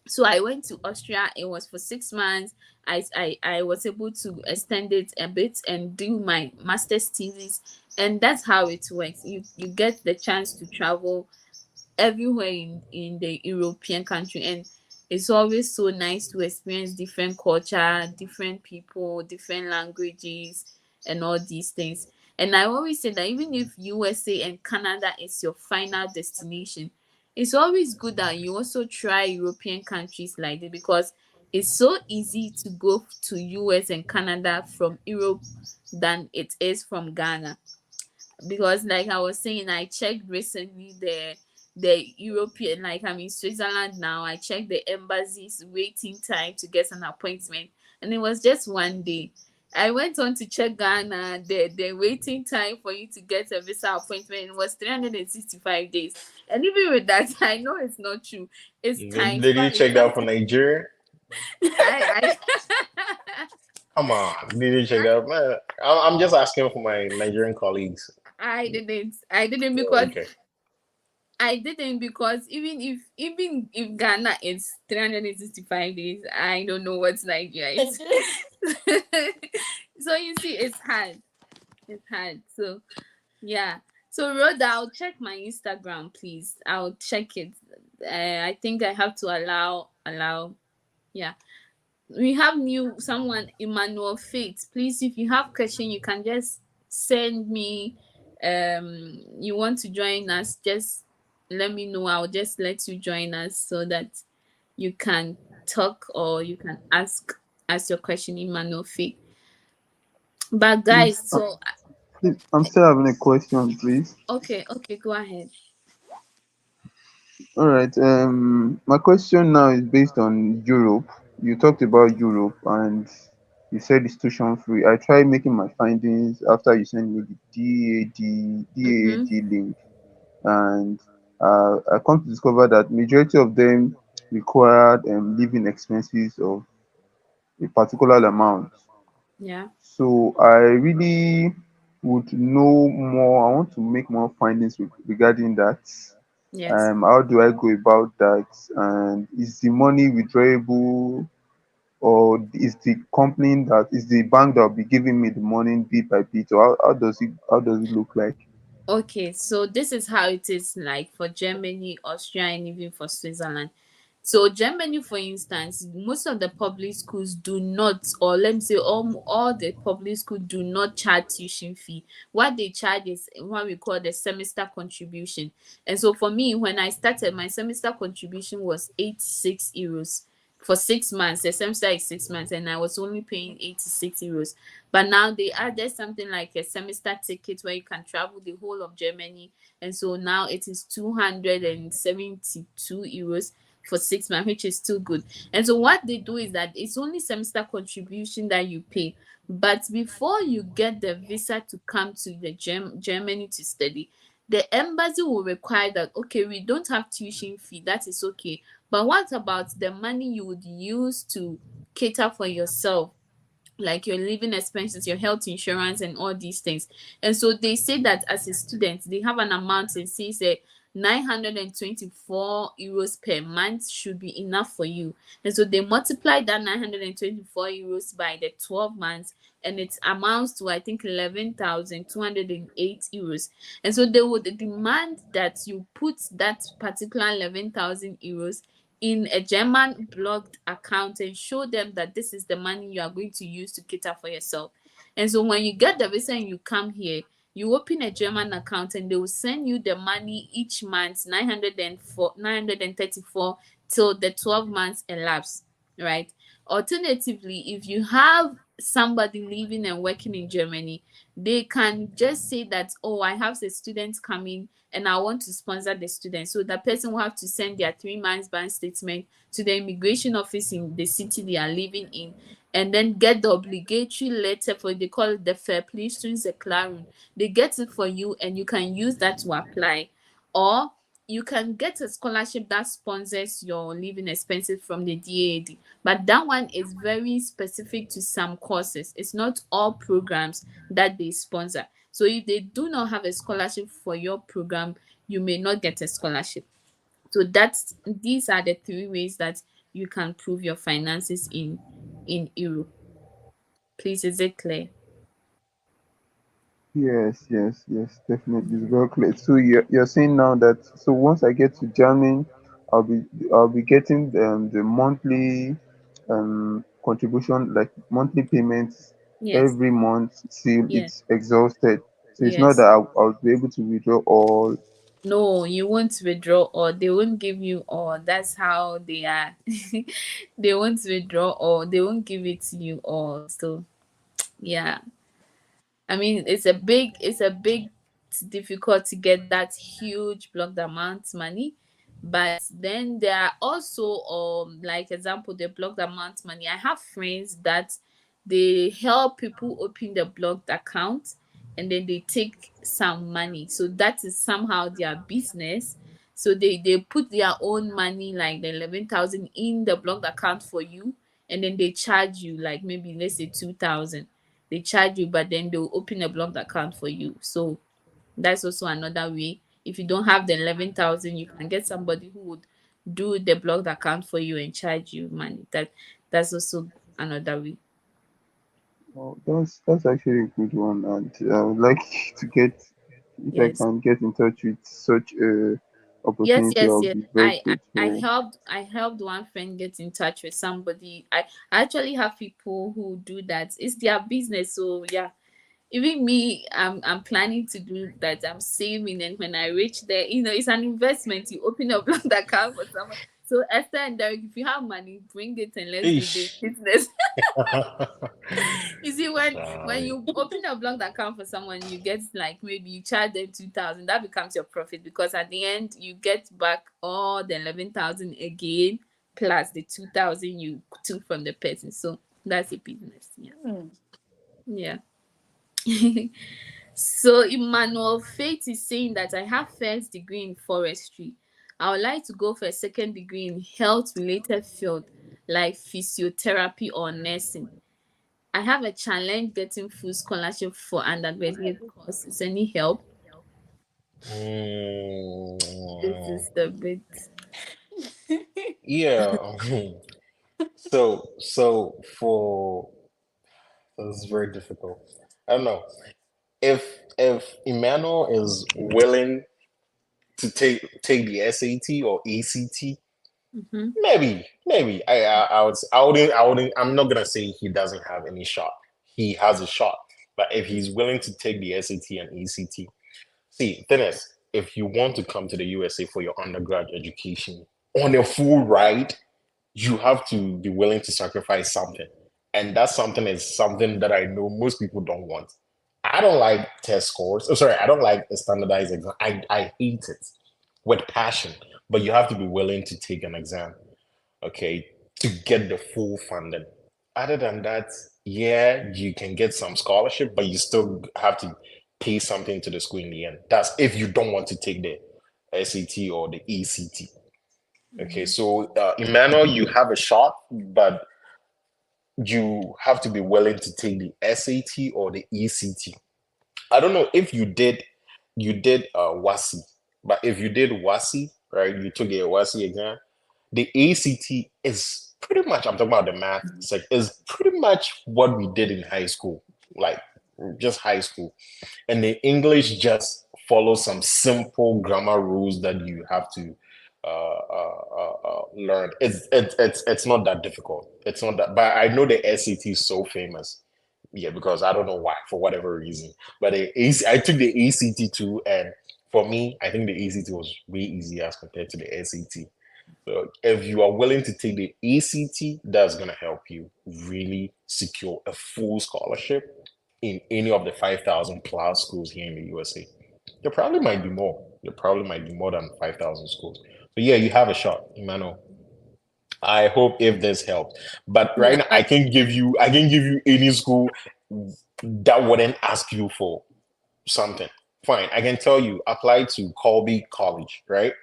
So I went to Austria. It was for 6 months. I was able to extend it a bit and do my master's thesis, and that's how it works. You get the chance to travel everywhere in the European country, and it's always so nice to experience different culture, different people, different languages, and all these things. And I always say that even if USA and Canada is your final destination, it's always good that you also try European countries like this, because it's so easy to go to US and Canada from Europe than it is from Ghana. Because like I was saying, I checked recently the European, like I'm in Switzerland now, I checked the embassy's waiting time to get an appointment, and it was just 1 day. I went on to check Ghana. The waiting time for you to get a visa appointment was 365 days. And even with that, I know it's not true. It's times Did you five. It check that comes for to Nigeria? I Come on, did you check that? Man, I'm just asking for my Nigerian colleagues. I didn't. I didn't Oh, because okay. even if Ghana is 365 days, I don't know what's Nigeria is. So you see, it's hard. It's hard. So yeah. So Rhoda, I'll check my Instagram, please. I'll check it. I think I have to allow. Yeah, we have new someone, Emmanuel Faith. Please, if you have question, you can just send me. You want to join us? Just let me know. I'll just let you join us so that you can talk or you can ask your question, Emmanuel Faith. But Please, guys, so please, I'm still having a question, please. okay, go ahead. All right. My question now is based on Europe. You talked about Europe and you said it's tuition free. I tried making my findings after you sent me the Mm-hmm. DAD link, and I come to discover that majority of them required living expenses of a particular amount. Yeah. So I really would know more. I want to make more findings regarding that. Yes. How do I go about that? And is the money withdrawable, or is the company that is the bank that will be giving me the money bit by bit? Or how does it look like? Okay, so this is how it is like for Germany, Austria, and even for Switzerland. So Germany, for instance, most of the public schools do not, or let me say all the public schools do not charge tuition fee. What they charge is what we call the semester contribution. And so for me, when I started, my semester contribution was 86 euros for 6 months. The semester is 6 months, and I was only paying 86 euros. But now they added something like a semester ticket where you can travel the whole of Germany. And so now it is 272 euros for 6 months, which is still good. And so what they do is that it's only semester contribution that you pay. But before you get the visa to come to the Germany to study, the embassy will require that, okay, we don't have tuition fee, that is okay. But what about the money you would use to cater for yourself, like your living expenses, your health insurance, and all these things? And so they say that as a student, they have an amount and says 924 euros per month should be enough for you. And so they multiply that 924 euros by the 12 months, and it amounts to, I think, 11,208 euros. And so they would demand that you put that particular 11,000 euros in a German blocked account and show them that this is the money you are going to use to cater for yourself. And so when you get the visa and you come here, you open a German account and they will send you the money each month, 934 till the 12 months elapse, right? Alternatively, if you have somebody living and working in Germany, they can just say that, oh, I have a student coming and I want to sponsor the student. So the person will have to send their 3 months bank statement to the immigration office in the city they are living in, and then get the obligatory letter for, they call it the Verpflichtungserklärung. They get it for you and you can use that to apply. Or you can get a scholarship that sponsors your living expenses from the DAAD. But that one is very specific to some courses. It's not all programs that they sponsor. So if they do not have a scholarship for your program, you may not get a scholarship. So these are the three ways that you can prove your finances in Europe. Please, is it clear? Yes, yes, yes, definitely. It's very clear. So you're saying now that, so once I get to Germany, I'll be I'll be getting the monthly contribution, like monthly payments Yes, every month till yes, it's exhausted. So it's not that yes. I'll be able to withdraw all. No, you won't withdraw, or they won't give you, or that's how they are. They won't withdraw, or they won't give it to you, or so yeah. I mean, it's a big difficult to get that huge blocked amount money. But then there are also like example, the blocked amount money. I have friends that They help people open the blocked account, and then they take some money. So that is somehow their business. So they put their own money, like the 11,000, in the blocked account for you, and then they charge you, like maybe let's say 2,000. They charge you, but then they'll open a blocked account for you. So that's also another way. If you don't have the 11,000, you can get somebody who would do the blocked account for you and charge you money. That's also another way. Oh, that's actually a good one, and I would like to get, if I Yes. can get in touch with such a Yes, opportunity, yes, I'll yes. be very I grateful. helped one friend get in touch with somebody. I actually have people who do that. It's their business. So yeah. Even me, I'm planning to do that. I'm saving, and when I reach there, it's an investment. You open a blocked account for someone. So Esther and Derek, if you have money, bring it and let's do this Eesh. business. You see, when Charlie. you open a blocked account for someone, you get, like, maybe you charge them 2,000. That becomes your profit, because at the end you get back all the 11,000 again, plus the 2,000 you took from the person. So that's a business. Yeah, Hmm. yeah. So Emmanuel Faith is saying that I have first degree in forestry. I would like to go for a second degree in health related field like physiotherapy or nursing. I have a challenge getting full scholarship for undergraduate courses. Any help? This Mm, is the bit. yeah. So for this is very difficult. I don't know if Emmanuel is willing to take the SAT or ACT. Mm-hmm. Maybe I wouldn't. I'm not gonna say he doesn't have any shot. He has a shot, but if he's willing to take the SAT and ACT, see, thing is, if you want to come to the USA for your undergrad education on a full ride, you have to be willing to sacrifice something. And that something is something that I know most people don't want. I don't like test scores. Oh, sorry, I don't like a standardized exam. I hate it with passion. But you have to be willing to take an exam, okay, to get the full funding. Other than that, yeah, you can get some scholarship, but you still have to pay something to the school in the end. That's if you don't want to take the SAT or the ECT. Okay, so Emmanuel, you have a shot, but you have to be willing to take the SAT or the ECT. I don't know if you did WASI, but if you did WASI, right, you took the WASI exam, the ACT is pretty much, I'm talking about the math, it's like is pretty much what we did in high school, like just high school. And the English just follows some simple grammar rules that you have to learn. It's not that difficult. It's not that, but I know the SAT is so famous. Yeah, because I don't know why, for whatever reason. But I took the ACT too, and for me, I think the ACT was way easier as compared to the SAT. So if you are willing to take the ACT, that's gonna help you really secure a full scholarship in any of the 5,000 plus schools here in the USA. There probably might be more. There probably might be more than 5,000 schools. So yeah, you have a shot, Emmanuel. I hope if this helped. But right Yeah. now, I can give you any school that wouldn't ask you for something. Fine, I can tell you, apply to Colby College, right?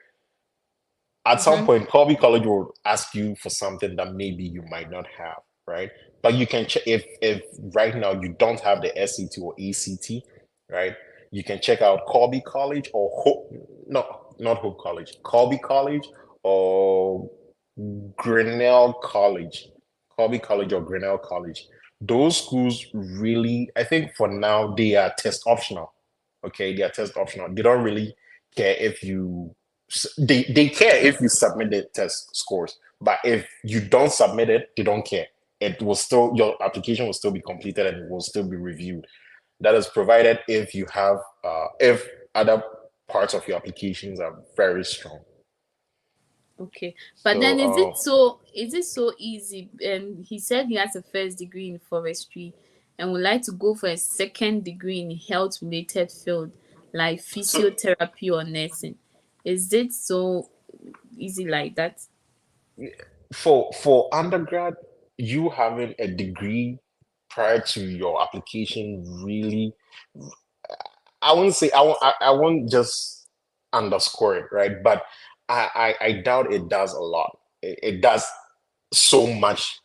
At some Mm-hmm. point, Colby College will ask you for something that maybe you might not have, right? But you can check if right now you don't have the SCT or ECT, right? You can check out Colby College or Hope, no, not Hope College, Colby College or Grinnell College, Colby College or Grinnell College. Those schools really, I think for now, they are test optional. Okay, they are test optional. They don't really care if you, they care if you submit the test scores, but if you don't submit it, they don't care. It will still, your application will still be completed and it will still be reviewed. That is provided if you have, if other parts of your applications are very strong. Okay. But So, then is it so easy? He said he has a first degree in forestry and would like to go for a second degree in health related field like so physiotherapy or nursing. Is it so easy like that? for undergrad, you having a degree prior to your application really, I won't say I won't just underscore it, right? But I doubt it does a lot. It does so much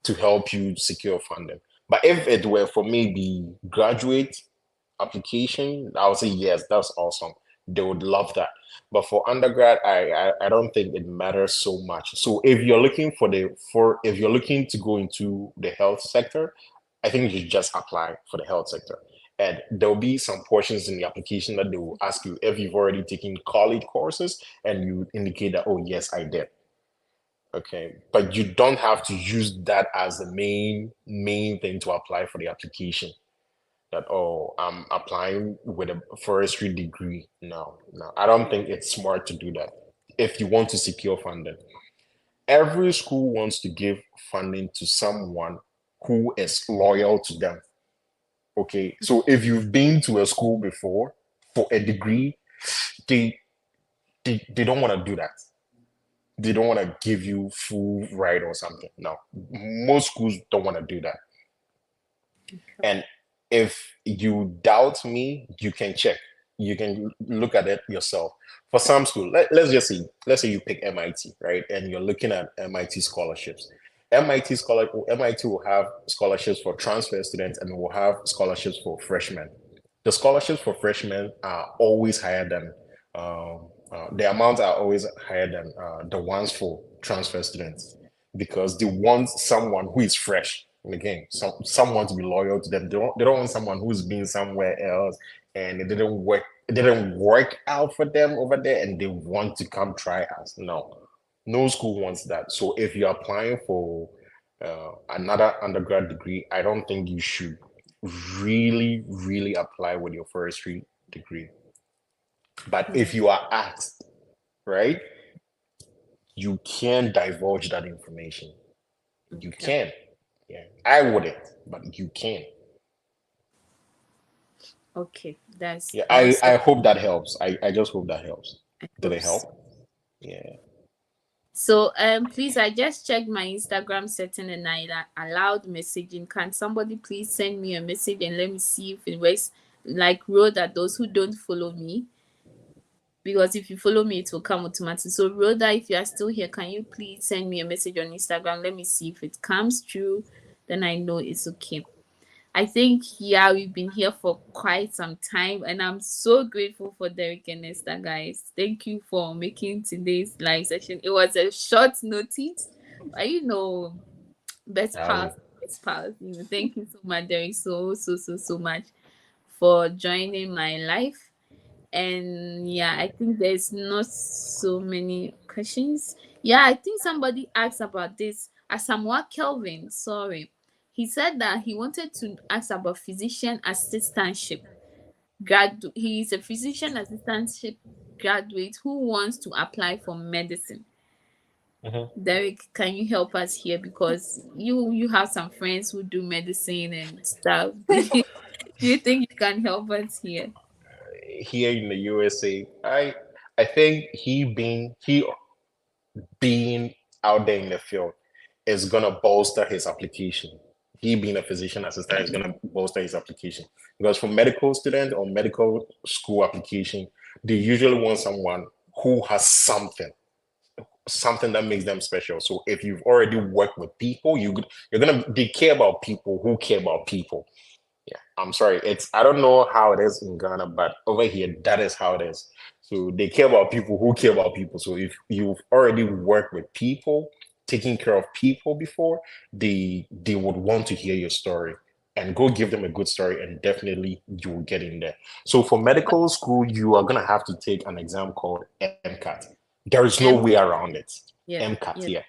to help you secure funding. But if it were for me, the graduate application, I would say yes, that's awesome. They would love that. But for undergrad, I don't think it matters so much. So if you're looking if you're looking to go into the health sector, I think you should just apply for the health sector. And there'll be some portions in the application that they will ask you if you've already taken college courses and you indicate that, oh yes, I did. Okay, but you don't have to use that as the main thing to apply for the application. That, oh, I'm applying with a forestry degree. No, no, I don't think it's smart to do that. If you want to secure funding, every school wants to give funding to someone who is loyal to them. Okay, so if you've been to a school before for a degree, they they don't want to do that. They don't want to give you full ride or something. No, most schools don't want to do that. And if you doubt me, you can check. You can look at it yourself. For some school, let's say you pick MIT, right? And you're looking at MIT scholarships. MIT will have scholarships for transfer students and will have scholarships for freshmen. The scholarships for freshmen are always higher than the amounts are always higher than the ones for transfer students because they want someone who is fresh in the game, someone to be loyal to them. They don't want someone who's been somewhere else and it didn't work out for them over there and they want to come try us. No, no school wants that. So if you're applying for another undergrad degree, I don't think you should really apply with your forestry degree. But if you are asked, right, you can divulge that information. You Okay. can. Yeah, I wouldn't, but you can. Okay, that's Yeah, awesome. I hope that helps. I just hope that helps. I Did hope it help? so. Yeah. So please, I just checked my Instagram setting and I allowed messaging. Can somebody please send me a message and let me see if it works? Like Rhoda, those who don't follow me, because if you follow me, it will come automatically. So Rhoda, if you are still here, can you please send me a message on Instagram? Let me see if it comes through. Then I know it's okay. I think, yeah, we've been here for quite some time, and I'm so grateful for Derek and Esther, guys. Thank you for making today's live session. It was a short notice, but best Um, pals, best pals. Thank you so much, Derek, so much for joining my life. And yeah, I think there's not so many questions. Yeah, I think somebody asked about this. Asamoah Kelvin, sorry. He said that he wanted to ask about physician assistantship. He is a physician assistantship graduate who wants to apply for medicine. mhm. Derek, can you help us here because you have some friends who do medicine and stuff. Do you think you can help us here? Here in the USA, I think he being out there in the field is gonna bolster his application. He being a physician assistant is gonna bolster his application because for medical student or medical school application, they usually want someone who has something that makes them special. So if you've already worked with people, you're gonna they care about people who care about people. Yeah, I'm sorry. I don't know how it is in Ghana, but over here, that is how it is. So they care about people who care about people. So if you've already worked with people, taking care of people before, they would want to hear your story and go give them a good story, and definitely you will get in there. So for medical school, you are gonna have to take an exam called MCAT. There is no way MCAT. around it. Yeah, MCAT, yeah. yeah.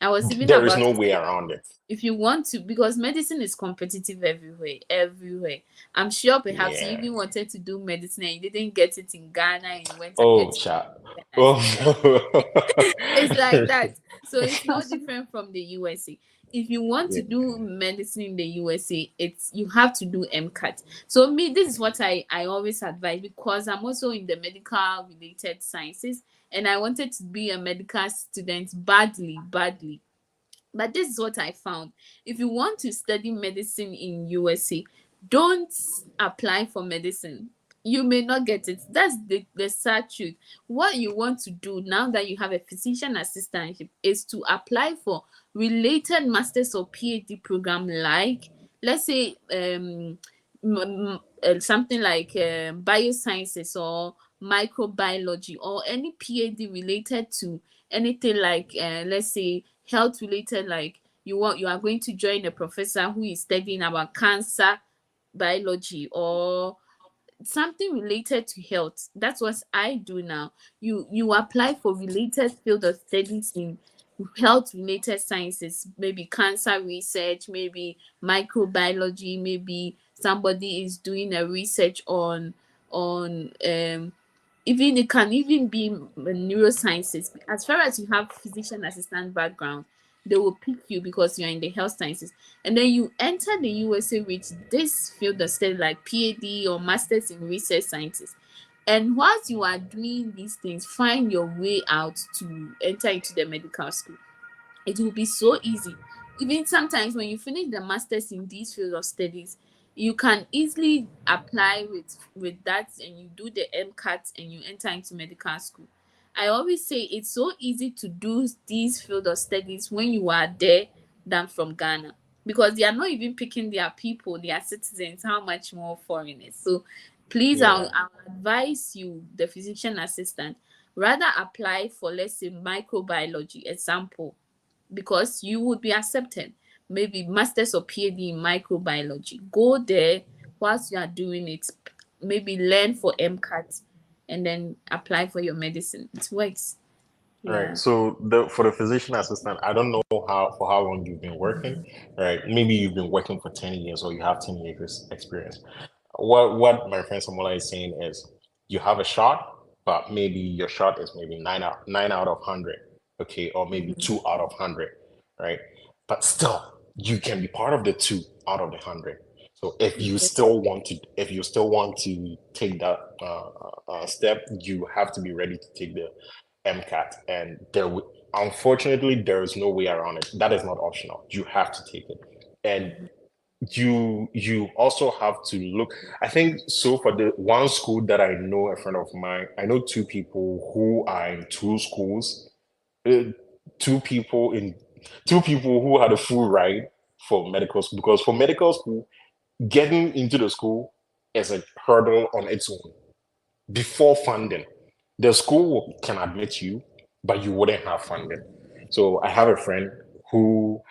I was even There is about no to way say, around it. if you want to, because medicine is competitive everywhere, everywhere. I'm sure perhaps you Yeah. even wanted to do medicine and you didn't get it in Ghana and you went ahead Oh, to chat. and Oh, it's like that. So it's no different from the USA. If you want to yeah. do medicine in the USA, it's you have to do MCAT. So me, this is what I always advise because I'm also in the medical related sciences and I wanted to be a medical student badly, badly. But this is what I found. If you want to study medicine in USA, don't apply for medicine. You may not get it. That's the sad truth. What you want to do now that you have a physician assistantship is to apply for related masters or PhD program, like, let's say, something like biosciences or microbiology, or any PhD related to anything like, let's say, health related, like you are going to join a professor who is studying about cancer biology or something related to health. That's what I do now. You apply for related field of studies in health related sciences, maybe cancer research, maybe microbiology, maybe somebody is doing a research on even it can even be neurosciences. As far as you have physician assistant background, they will pick you because you're in the health sciences. And then you enter the USA with this field of study like PhD or masters in research sciences. And whilst you are doing these things, find your way out to enter into the medical school. It will be so easy. Even sometimes when you finish the masters in these fields of studies, you can easily apply with that, and you do the MCAT and you enter into medical school. I always say it's so easy to do these field of studies when you are there than from Ghana, because they are not even picking their people, their citizens, how much more foreigners. So please, Yeah. I'll advise you, the physician assistant, rather apply for, let's say, microbiology example, because you would be accepted. Maybe masters or PhD in microbiology. Go there whilst you are doing it. Maybe learn for MCAT and then apply for your medicine. It works. Right. Yeah. So for the physician assistant, I don't know how for how long you've been working, right? Maybe you've been working for 10 years or you have 10 years experience. What my friend Samola is saying is you have a shot, but maybe your shot is maybe nine out of 100, okay, or maybe Mhm. 2 out of 100, right? But still, you can be part of the 2 out of the 100. So if you still want to take that step, you have to be ready to take the MCAT, and unfortunately there is no way around it. That is not optional. You have to take it, and you also have to look. I think so. For the one school that I know, a friend of mine, I know two people who are in two schools. uh, two people in two people who had a full ride for medical school, because for medical school, getting into the school is a hurdle on its own before funding. The school can admit you, but you wouldn't have funding. So I have a friend who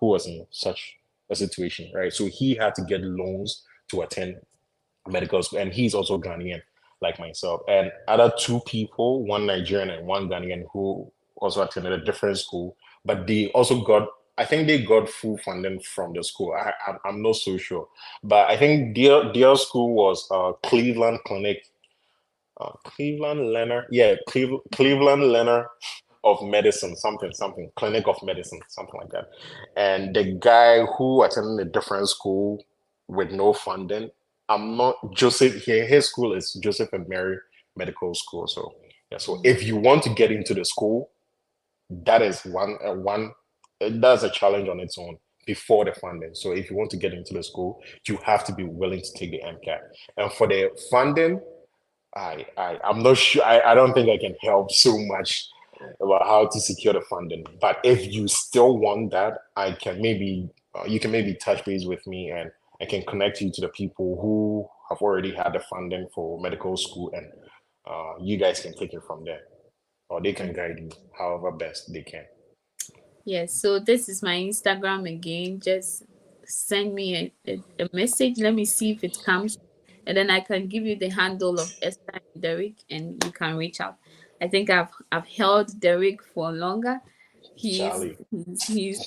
was in such a situation, right? So he had to get loans to attend medical school, and he's also Ghanaian, like myself. And other two people, one Nigerian and one Ghanaian, who also attended a different school, but they also got. I think they got full funding from the school. I'm not so sure, but I think their school was Cleveland Clinic, Cleveland Leonard, yeah, Cleveland Leonard of Medicine, something, Clinic of Medicine, something like that. And the guy who attended a different school with no funding, I'm not Joseph here. His school is Joseph and Mary Medical School. So yeah, so if you want to get into the school, that is one that's a challenge on its own before the funding. So if you want to get into the school, you have to be willing to take the MCAT. And for the funding, I'm not sure. I don't think I can help so much about how to secure the funding. But if you still want that, I can maybe you can maybe touch base with me, and I can connect you to the people who have already had the funding for medical school, and you guys can take it from there, or they can guide you however best they can. Yes, so this is my Instagram again. Just send me a message. Let me see if it comes. And then I can give you the handle of Esther and Derek, and you can reach out. I think I've held Derek for longer. He's Charlie. he's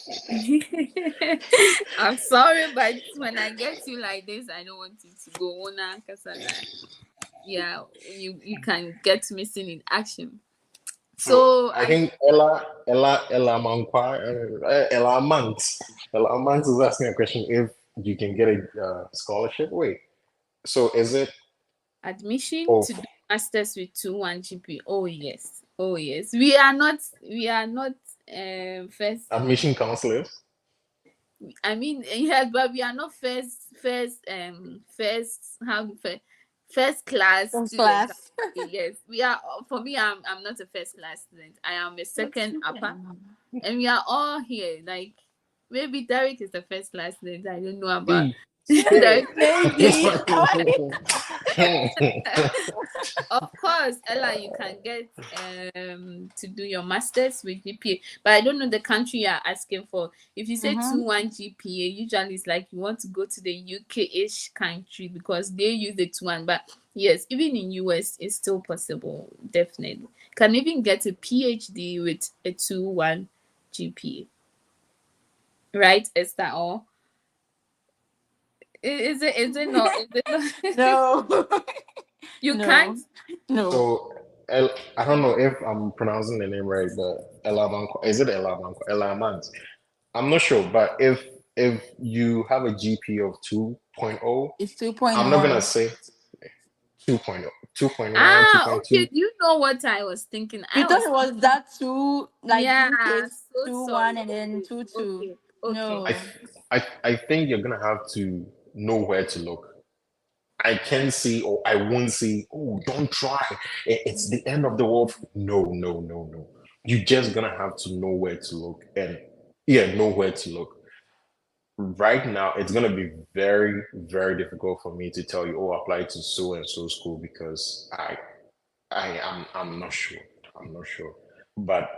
I'm sorry, but when I get you like this, I don't want you to go on kasala. Yeah, you can get missing in action. So So I I think Ella Manx is asking a question if you can get a scholarship. Wait, so is it admission of to do masters with 2 1 GP. Oh yes. Oh yes. We are not first. Admission counselors. I mean, yes, but we are not first class First students. class. Yes, we are. For me, I'm not a first class student. I am a second upper, Mhm. and we are all here. Like maybe Derek is the first class student. I don't know about Hey, hey. Derek. Maybe. Of course, Ella, you can get to do your masters with GPA, but I don't know the country you're asking for. If you say Mm-hmm. 2-1 GPA, usually it's like you want to go to the UK-ish country because they use the 2-1. But yes, even in US, it's still possible. Definitely, can even get a PhD with a 2-1 GPA, right, Esther? Or is it? Is it not? Is it not? No. You can't. No. No. So, I don't know if I'm pronouncing the name right, but Elamanco, is it Elamanco? Elamant. I'm not sure, but if you have a GP of 2.0, It's I'm not gonna 2.1. say 2.0, 2.1, Ah, okay. 2.2. Do you know what I was thinking? You I thought was it was that two, like Yeah, UK's so two sorry. one and then Okay, 2 2. okay, okay. I, No. I think you're gonna have to know where to look. I can see or I won't see, oh, don't try. It's the end of the world. No, no, no, no. You're just gonna have to know where to look and yeah, know where to look. Right now, it's gonna be very, very difficult for me to tell you, oh, apply to so and so school because I'm not sure. I'm not sure. But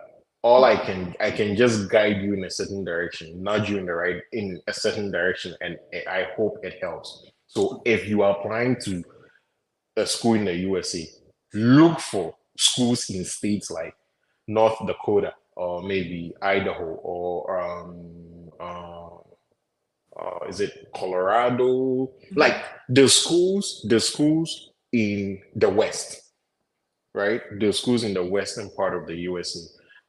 all I can just guide you in a certain direction, nudge you in the right in a certain direction, and I hope it helps. So if you are applying to a school in the USA, look for schools in states like North Dakota or maybe Idaho or is it Colorado? Like the schools in the West, right? The schools in the western part of the USA,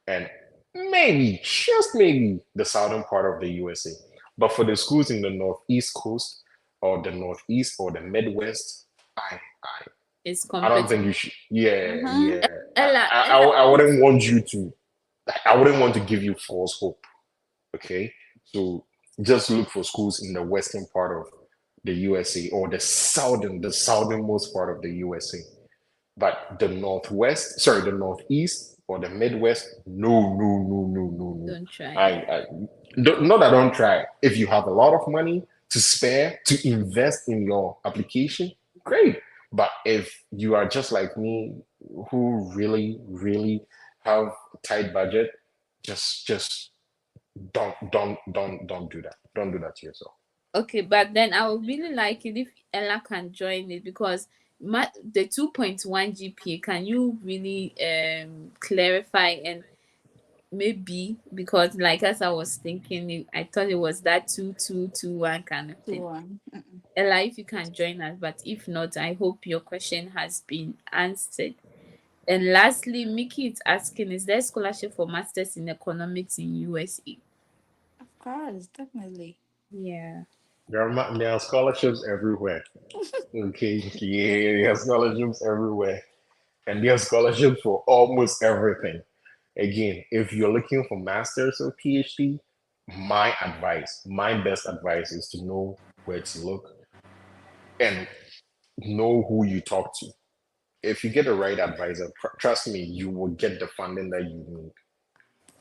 and maybe just maybe the southern part of the USA. But for the schools in the northeast coast or the northeast or the Midwest, I It's I don't competitive. think you should. Yeah, Mm-hmm. yeah. Ella, I wouldn't want you to. I wouldn't want to give you false hope. Okay, so just look for schools in the western part of the USA or the southernmost part of the USA. But the northwest, sorry, the northeast or the midwest, no, no, no, no, no, no. don't try. I not that I don't try. If you have a lot of money to spare to invest in your application, great. But if you are just like me, who really, really have a tight budget, just don't do that. Don't do that to yourself. Okay, but then I would really like it if Ella can join it because the 2.1 GPA, can you really clarify and maybe because like as I was thinking, I thought it was that 2-2-2-1 kind of Two thing. one. Ella, if you can join us, but if not, I hope your question has been answered. And lastly, Mickey is asking, is there scholarship for masters in economics in USA? Of course, definitely. Yeah. There are scholarships everywhere. Okay, yeah, there are scholarships everywhere. And there are scholarships for almost everything. Again, if you're looking for master's or PhD, my best advice is to know where to look and know who you talk to. If you get the right advisor, trust me, you will get the funding that you need.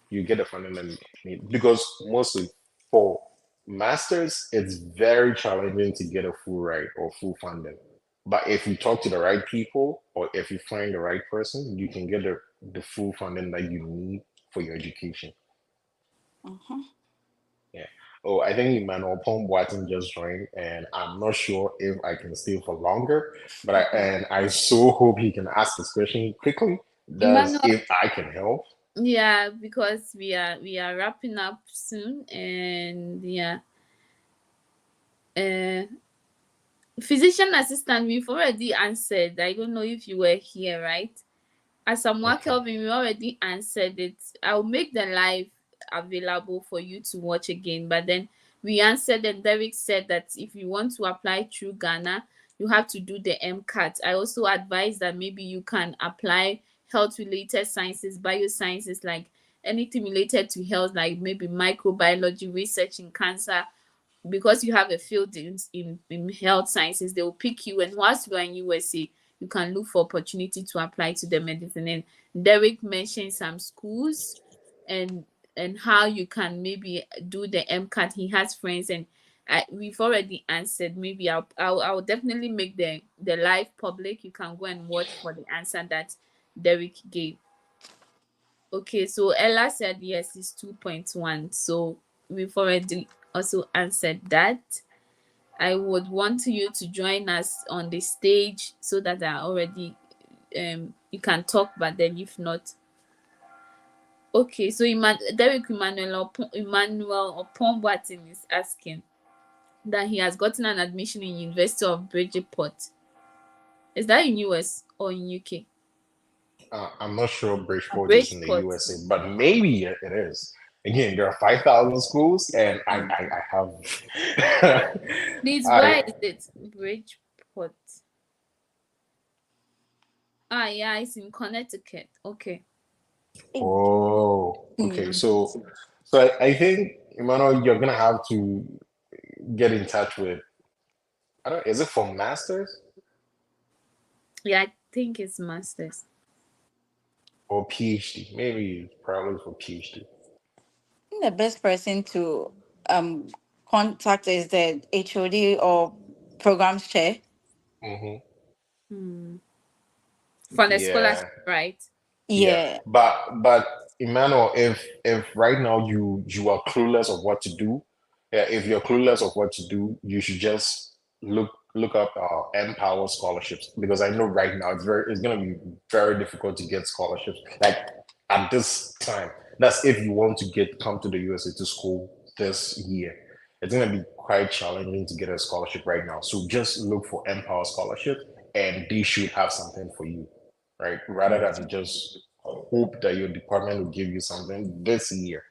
You get the funding that you need because mostly for masters, it's very challenging to get a full ride or full funding. But if you talk to the right people or if you find the right person, you can get the full funding that you need for your education. Mm-hmm. Yeah. Oh, I think Emmanuel Pom Boateng just joined, and I'm not sure if I can stay for longer, but I so hope he can ask this question quickly. That's Emmanuel, if I can help. yeah, because we are wrapping up soon, and yeah, uh, physician assistant, we've already answered. I don't know if you were here, right? Asamoah Okay. Kelvin, we already answered it. I'll make the live available for you to watch again. But then we answered, and Derek said that if you want to apply through Ghana, you have to do the MCAT. I also advise that maybe you can apply health related sciences, biosciences like anything related to health, like maybe microbiology, research in cancer, because you have a field in health sciences, they will pick you, and whilst you are in USA, you can look for opportunity to apply to the medicine. And Derek mentioned some schools and how you can maybe do the MCAT. He has friends, and we've already answered. Maybe I'll definitely make the live public. You can go and watch for the answer that Derek gave. Okay, so Ella said yes, it's 2.1. So we've already also answered that. I would want you to join us on the stage so that I already you can talk, but then if not. Okay, so Derek Emmanuel Opombwatin is asking that he has gotten an admission in University of Bridgeport. Is that in US or in UK? I'm not sure Bridgeport is in the Bridgeport. USA, but maybe it is. Again, there are 5,000 schools, and I have. Please, where I is it? Bridgeport. Ah, yeah, it's in Connecticut. Okay. oh, okay. Mm. So I think Emmanuel, you're gonna have to get in touch with. I don't. Is it for masters Yeah, I think it's masters. or PhD? Maybe probably for PhD. The best person to um contact is the HOD or programs chair. Hmm. Hmm. For the Yeah. scholarship, right? Yeah, Yeah. but Emmanuel, if right now you are clueless of what to do, yeah, if you're clueless of what to do, you should just look up Empower scholarships, because I know right now it's gonna be very difficult to get scholarships. Like at this time, that's if you want to come to the USA to school this year. It's gonna be quite challenging to get a scholarship right now. So just look for Empower scholarship, and they should have something for you, right? Rather than just hope that your department will give you something this year.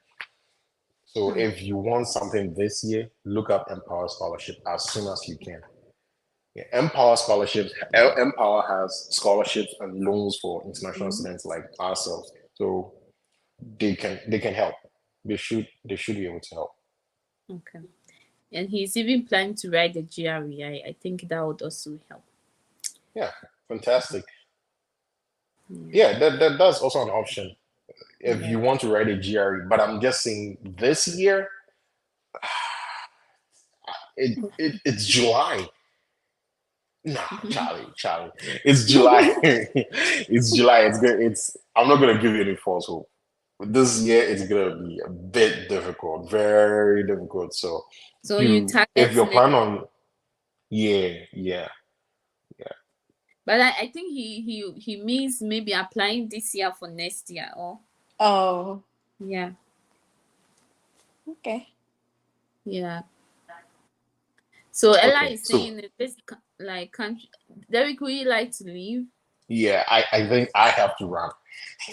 So Hmm. if you want something this year, look up Empower Scholarship as soon as you can. Yeah, Empower Scholarships, Empower has scholarships and loans for international Mhm. students like ourselves. So they can help. They should be able to help. Okay. And he's even planning to write the GRE. I think that would also help. Yeah, fantastic. Yeah. Yeah, that's also an option if Yeah. you want to write a GRE. But I'm just saying this year, it's July. Nah, Charlie. It's July. It's July. It's good. I'm not gonna give you any false hope. This year it's gonna be a bit difficult, very difficult. So So you if target you're next, planning on, yeah. but I think he means maybe applying this year for next year, or Oh, yeah, okay. yeah. So Ella Okay, is so saying that this like country. Derek, would you like to leave? yeah, I think I have to run.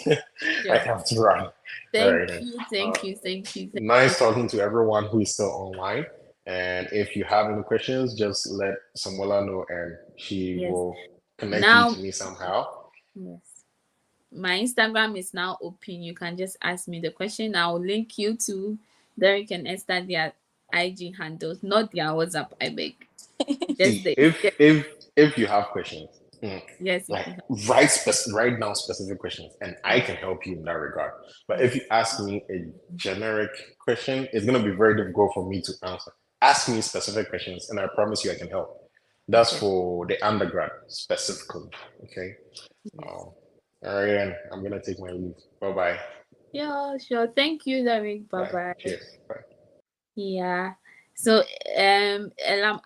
I Sure. have to run. All right, Thank then. you, Uh, thank you, thank you, thank you. nice talking to everyone who is still online. And if you have any questions, just let Samuela know, and she Yes. will connect you Now, to me somehow. yes. My Instagram is now open. You can just ask me the question. I'll link you to Derek and Esther their IG handles, not their WhatsApp. I beg. Just See, the if you have questions, yes, if like you have. write down specific questions, and I can help you in that regard. But if Yes, you ask me a generic question, it's gonna be very difficult for me to answer. Ask me specific questions, and I promise you I can help. That's okay. for the undergrad specifically. Okay. Yes. Um, all right, then I'm gonna take my leave. Bye bye. Yeah, sure. Thank you, Derek. Bye Bye. bye. Cheers. Bye. Yeah. So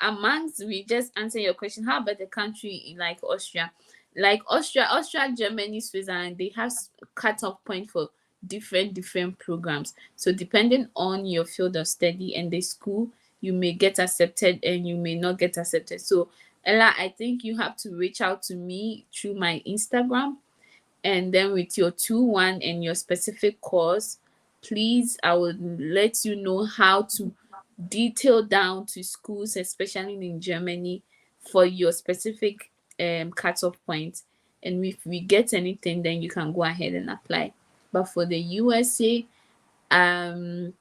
amongst we just answer your question, how about the country like Austria? Like Austria, Germany, Switzerland, they have cutoff point for different programs. So depending on your field of study and the school, you may get accepted and you may not get accepted. So Ella, I think you have to reach out to me through my Instagram, and then with your 2-1 and your specific course, please, I will let you know how to detail down to schools, especially in Germany, for your specific cutoff point. And if we get anything, then you can go ahead and apply. But for the USA, um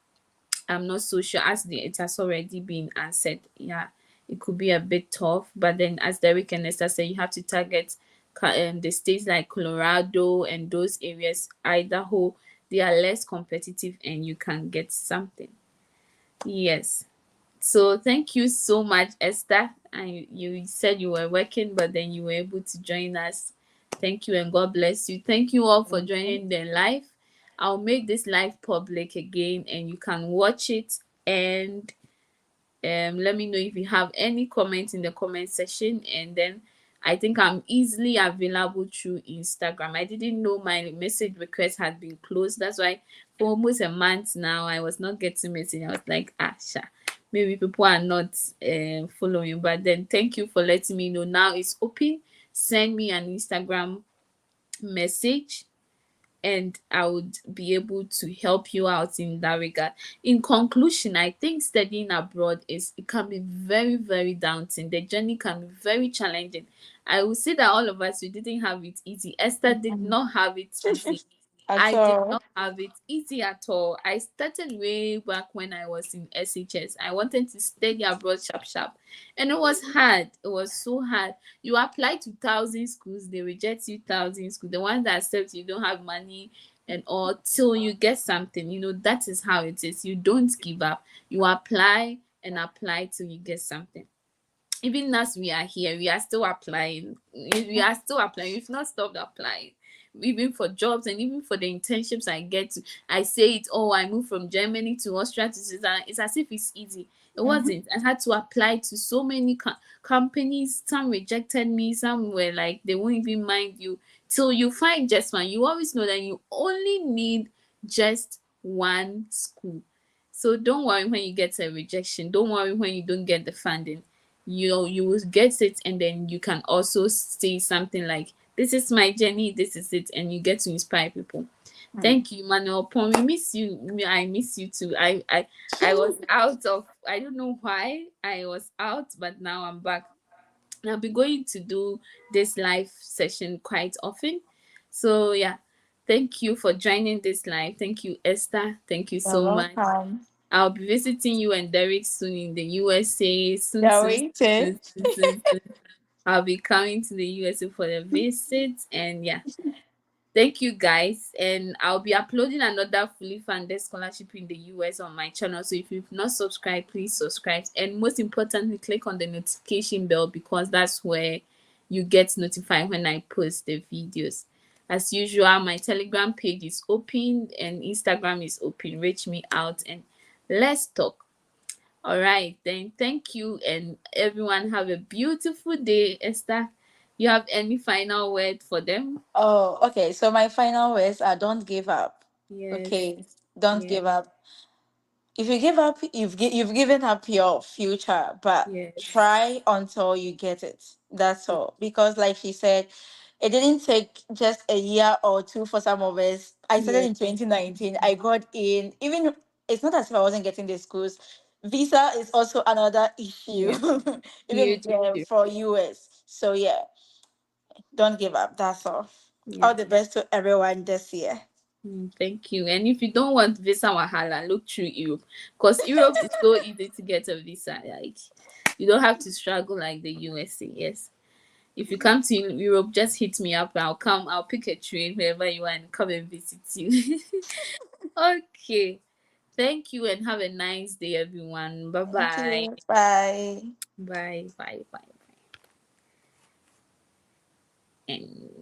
I'm not so sure, as it has already been answered. Yeah, it could be a bit tough, but then as Derek and Esther said, you have to target the states like Colorado and those areas, Idaho. They are less competitive and you can get something. Yes. So thank you so much, Esther. And you said you were working, but then you were able to join us. Thank you and God bless you. Thank you all for joining the live. I'll make this live public again and you can watch it, and let me know if you have any comments in the comment section. And then I think I'm easily available through Instagram. I didn't know my message request had been closed. That's why for almost a month now I was not getting message. I was like, sha, maybe people are not following. But then thank you for letting me know. Now it's open. Send me an Instagram message and I would be able to help you out in that regard. In conclusion, I think studying abroad it can be very, very daunting. The journey can be very challenging. I would say that all of us, we didn't have it easy. Esther did not have it easy. At I did all. not have it easy at all. I started way back when I was in SHS. I wanted to study abroad sharp sharp. And it was hard. It was so hard. You apply to 1,000 schools, they reject you 1,000 schools. The ones that accept you don't have money and all till you get something. That is how it is. You don't give up. You apply and apply till you get something. Even as we are here, we are still applying. We are still applying. We've not stopped applying. Even for jobs and even for the internships I get to. I say it, oh, I moved from Germany to Austria to Switzerland. It's as if it's easy. It wasn't. I had to apply to so many companies. Some rejected me. Some were like, they won't even mind you. Till you find just one. You always know that you only need just one school. So don't worry when you get a rejection. Don't worry when you don't get the funding. You will get it, and then you can also say something like, this is my journey, this is it, and you get to inspire people. Thank you, Manuel Pon. We miss you. I miss you too. I was out of, I don't know why I was out, but now I'm back. I'll be going to do this live session quite often. So yeah, thank you for joining this live. Thank you, Esther. Thank you You're so much. welcome. I'll be visiting you and Derek soon in the USA. Soon, You're soon, waiting. soon, soon, soon, soon. I'll be coming to the USA for the visit. And yeah, thank you guys. And I'll be uploading another fully funded scholarship in the US on my channel. So if you've not subscribed, please subscribe. And most importantly, click on the notification bell, because that's where you get notified when I post the videos. As usual, my Telegram page is open and Instagram is open. Reach me out and let's talk. All right, then thank you, and everyone have a beautiful day. Esther, you have any final word for them? Oh, okay. So my final words are don't give up. Yes, Okay. Don't yes, give up. If you give up, you've given up your future, but yes, try until you get it. That's all. Because like she said, it didn't take just a year or two for some of us. I started yes, in 2019. I got in. Even it's not as if I wasn't getting the schools. Visa is also another issue, yes. even Huge issue. for US. So yeah, don't give up. That's all. Yeah. All the best to everyone this year. Thank you. And if you don't want visa wahala, look through Europe, because Europe is so easy to get a visa. Like, you don't have to struggle like the USA. Yes. If you come to Europe, just hit me up. I'll come. I'll pick a train wherever you are and come and visit you. Okay. Thank you and have a nice day, everyone. Bye Thank bye. you. Bye. Bye bye bye. And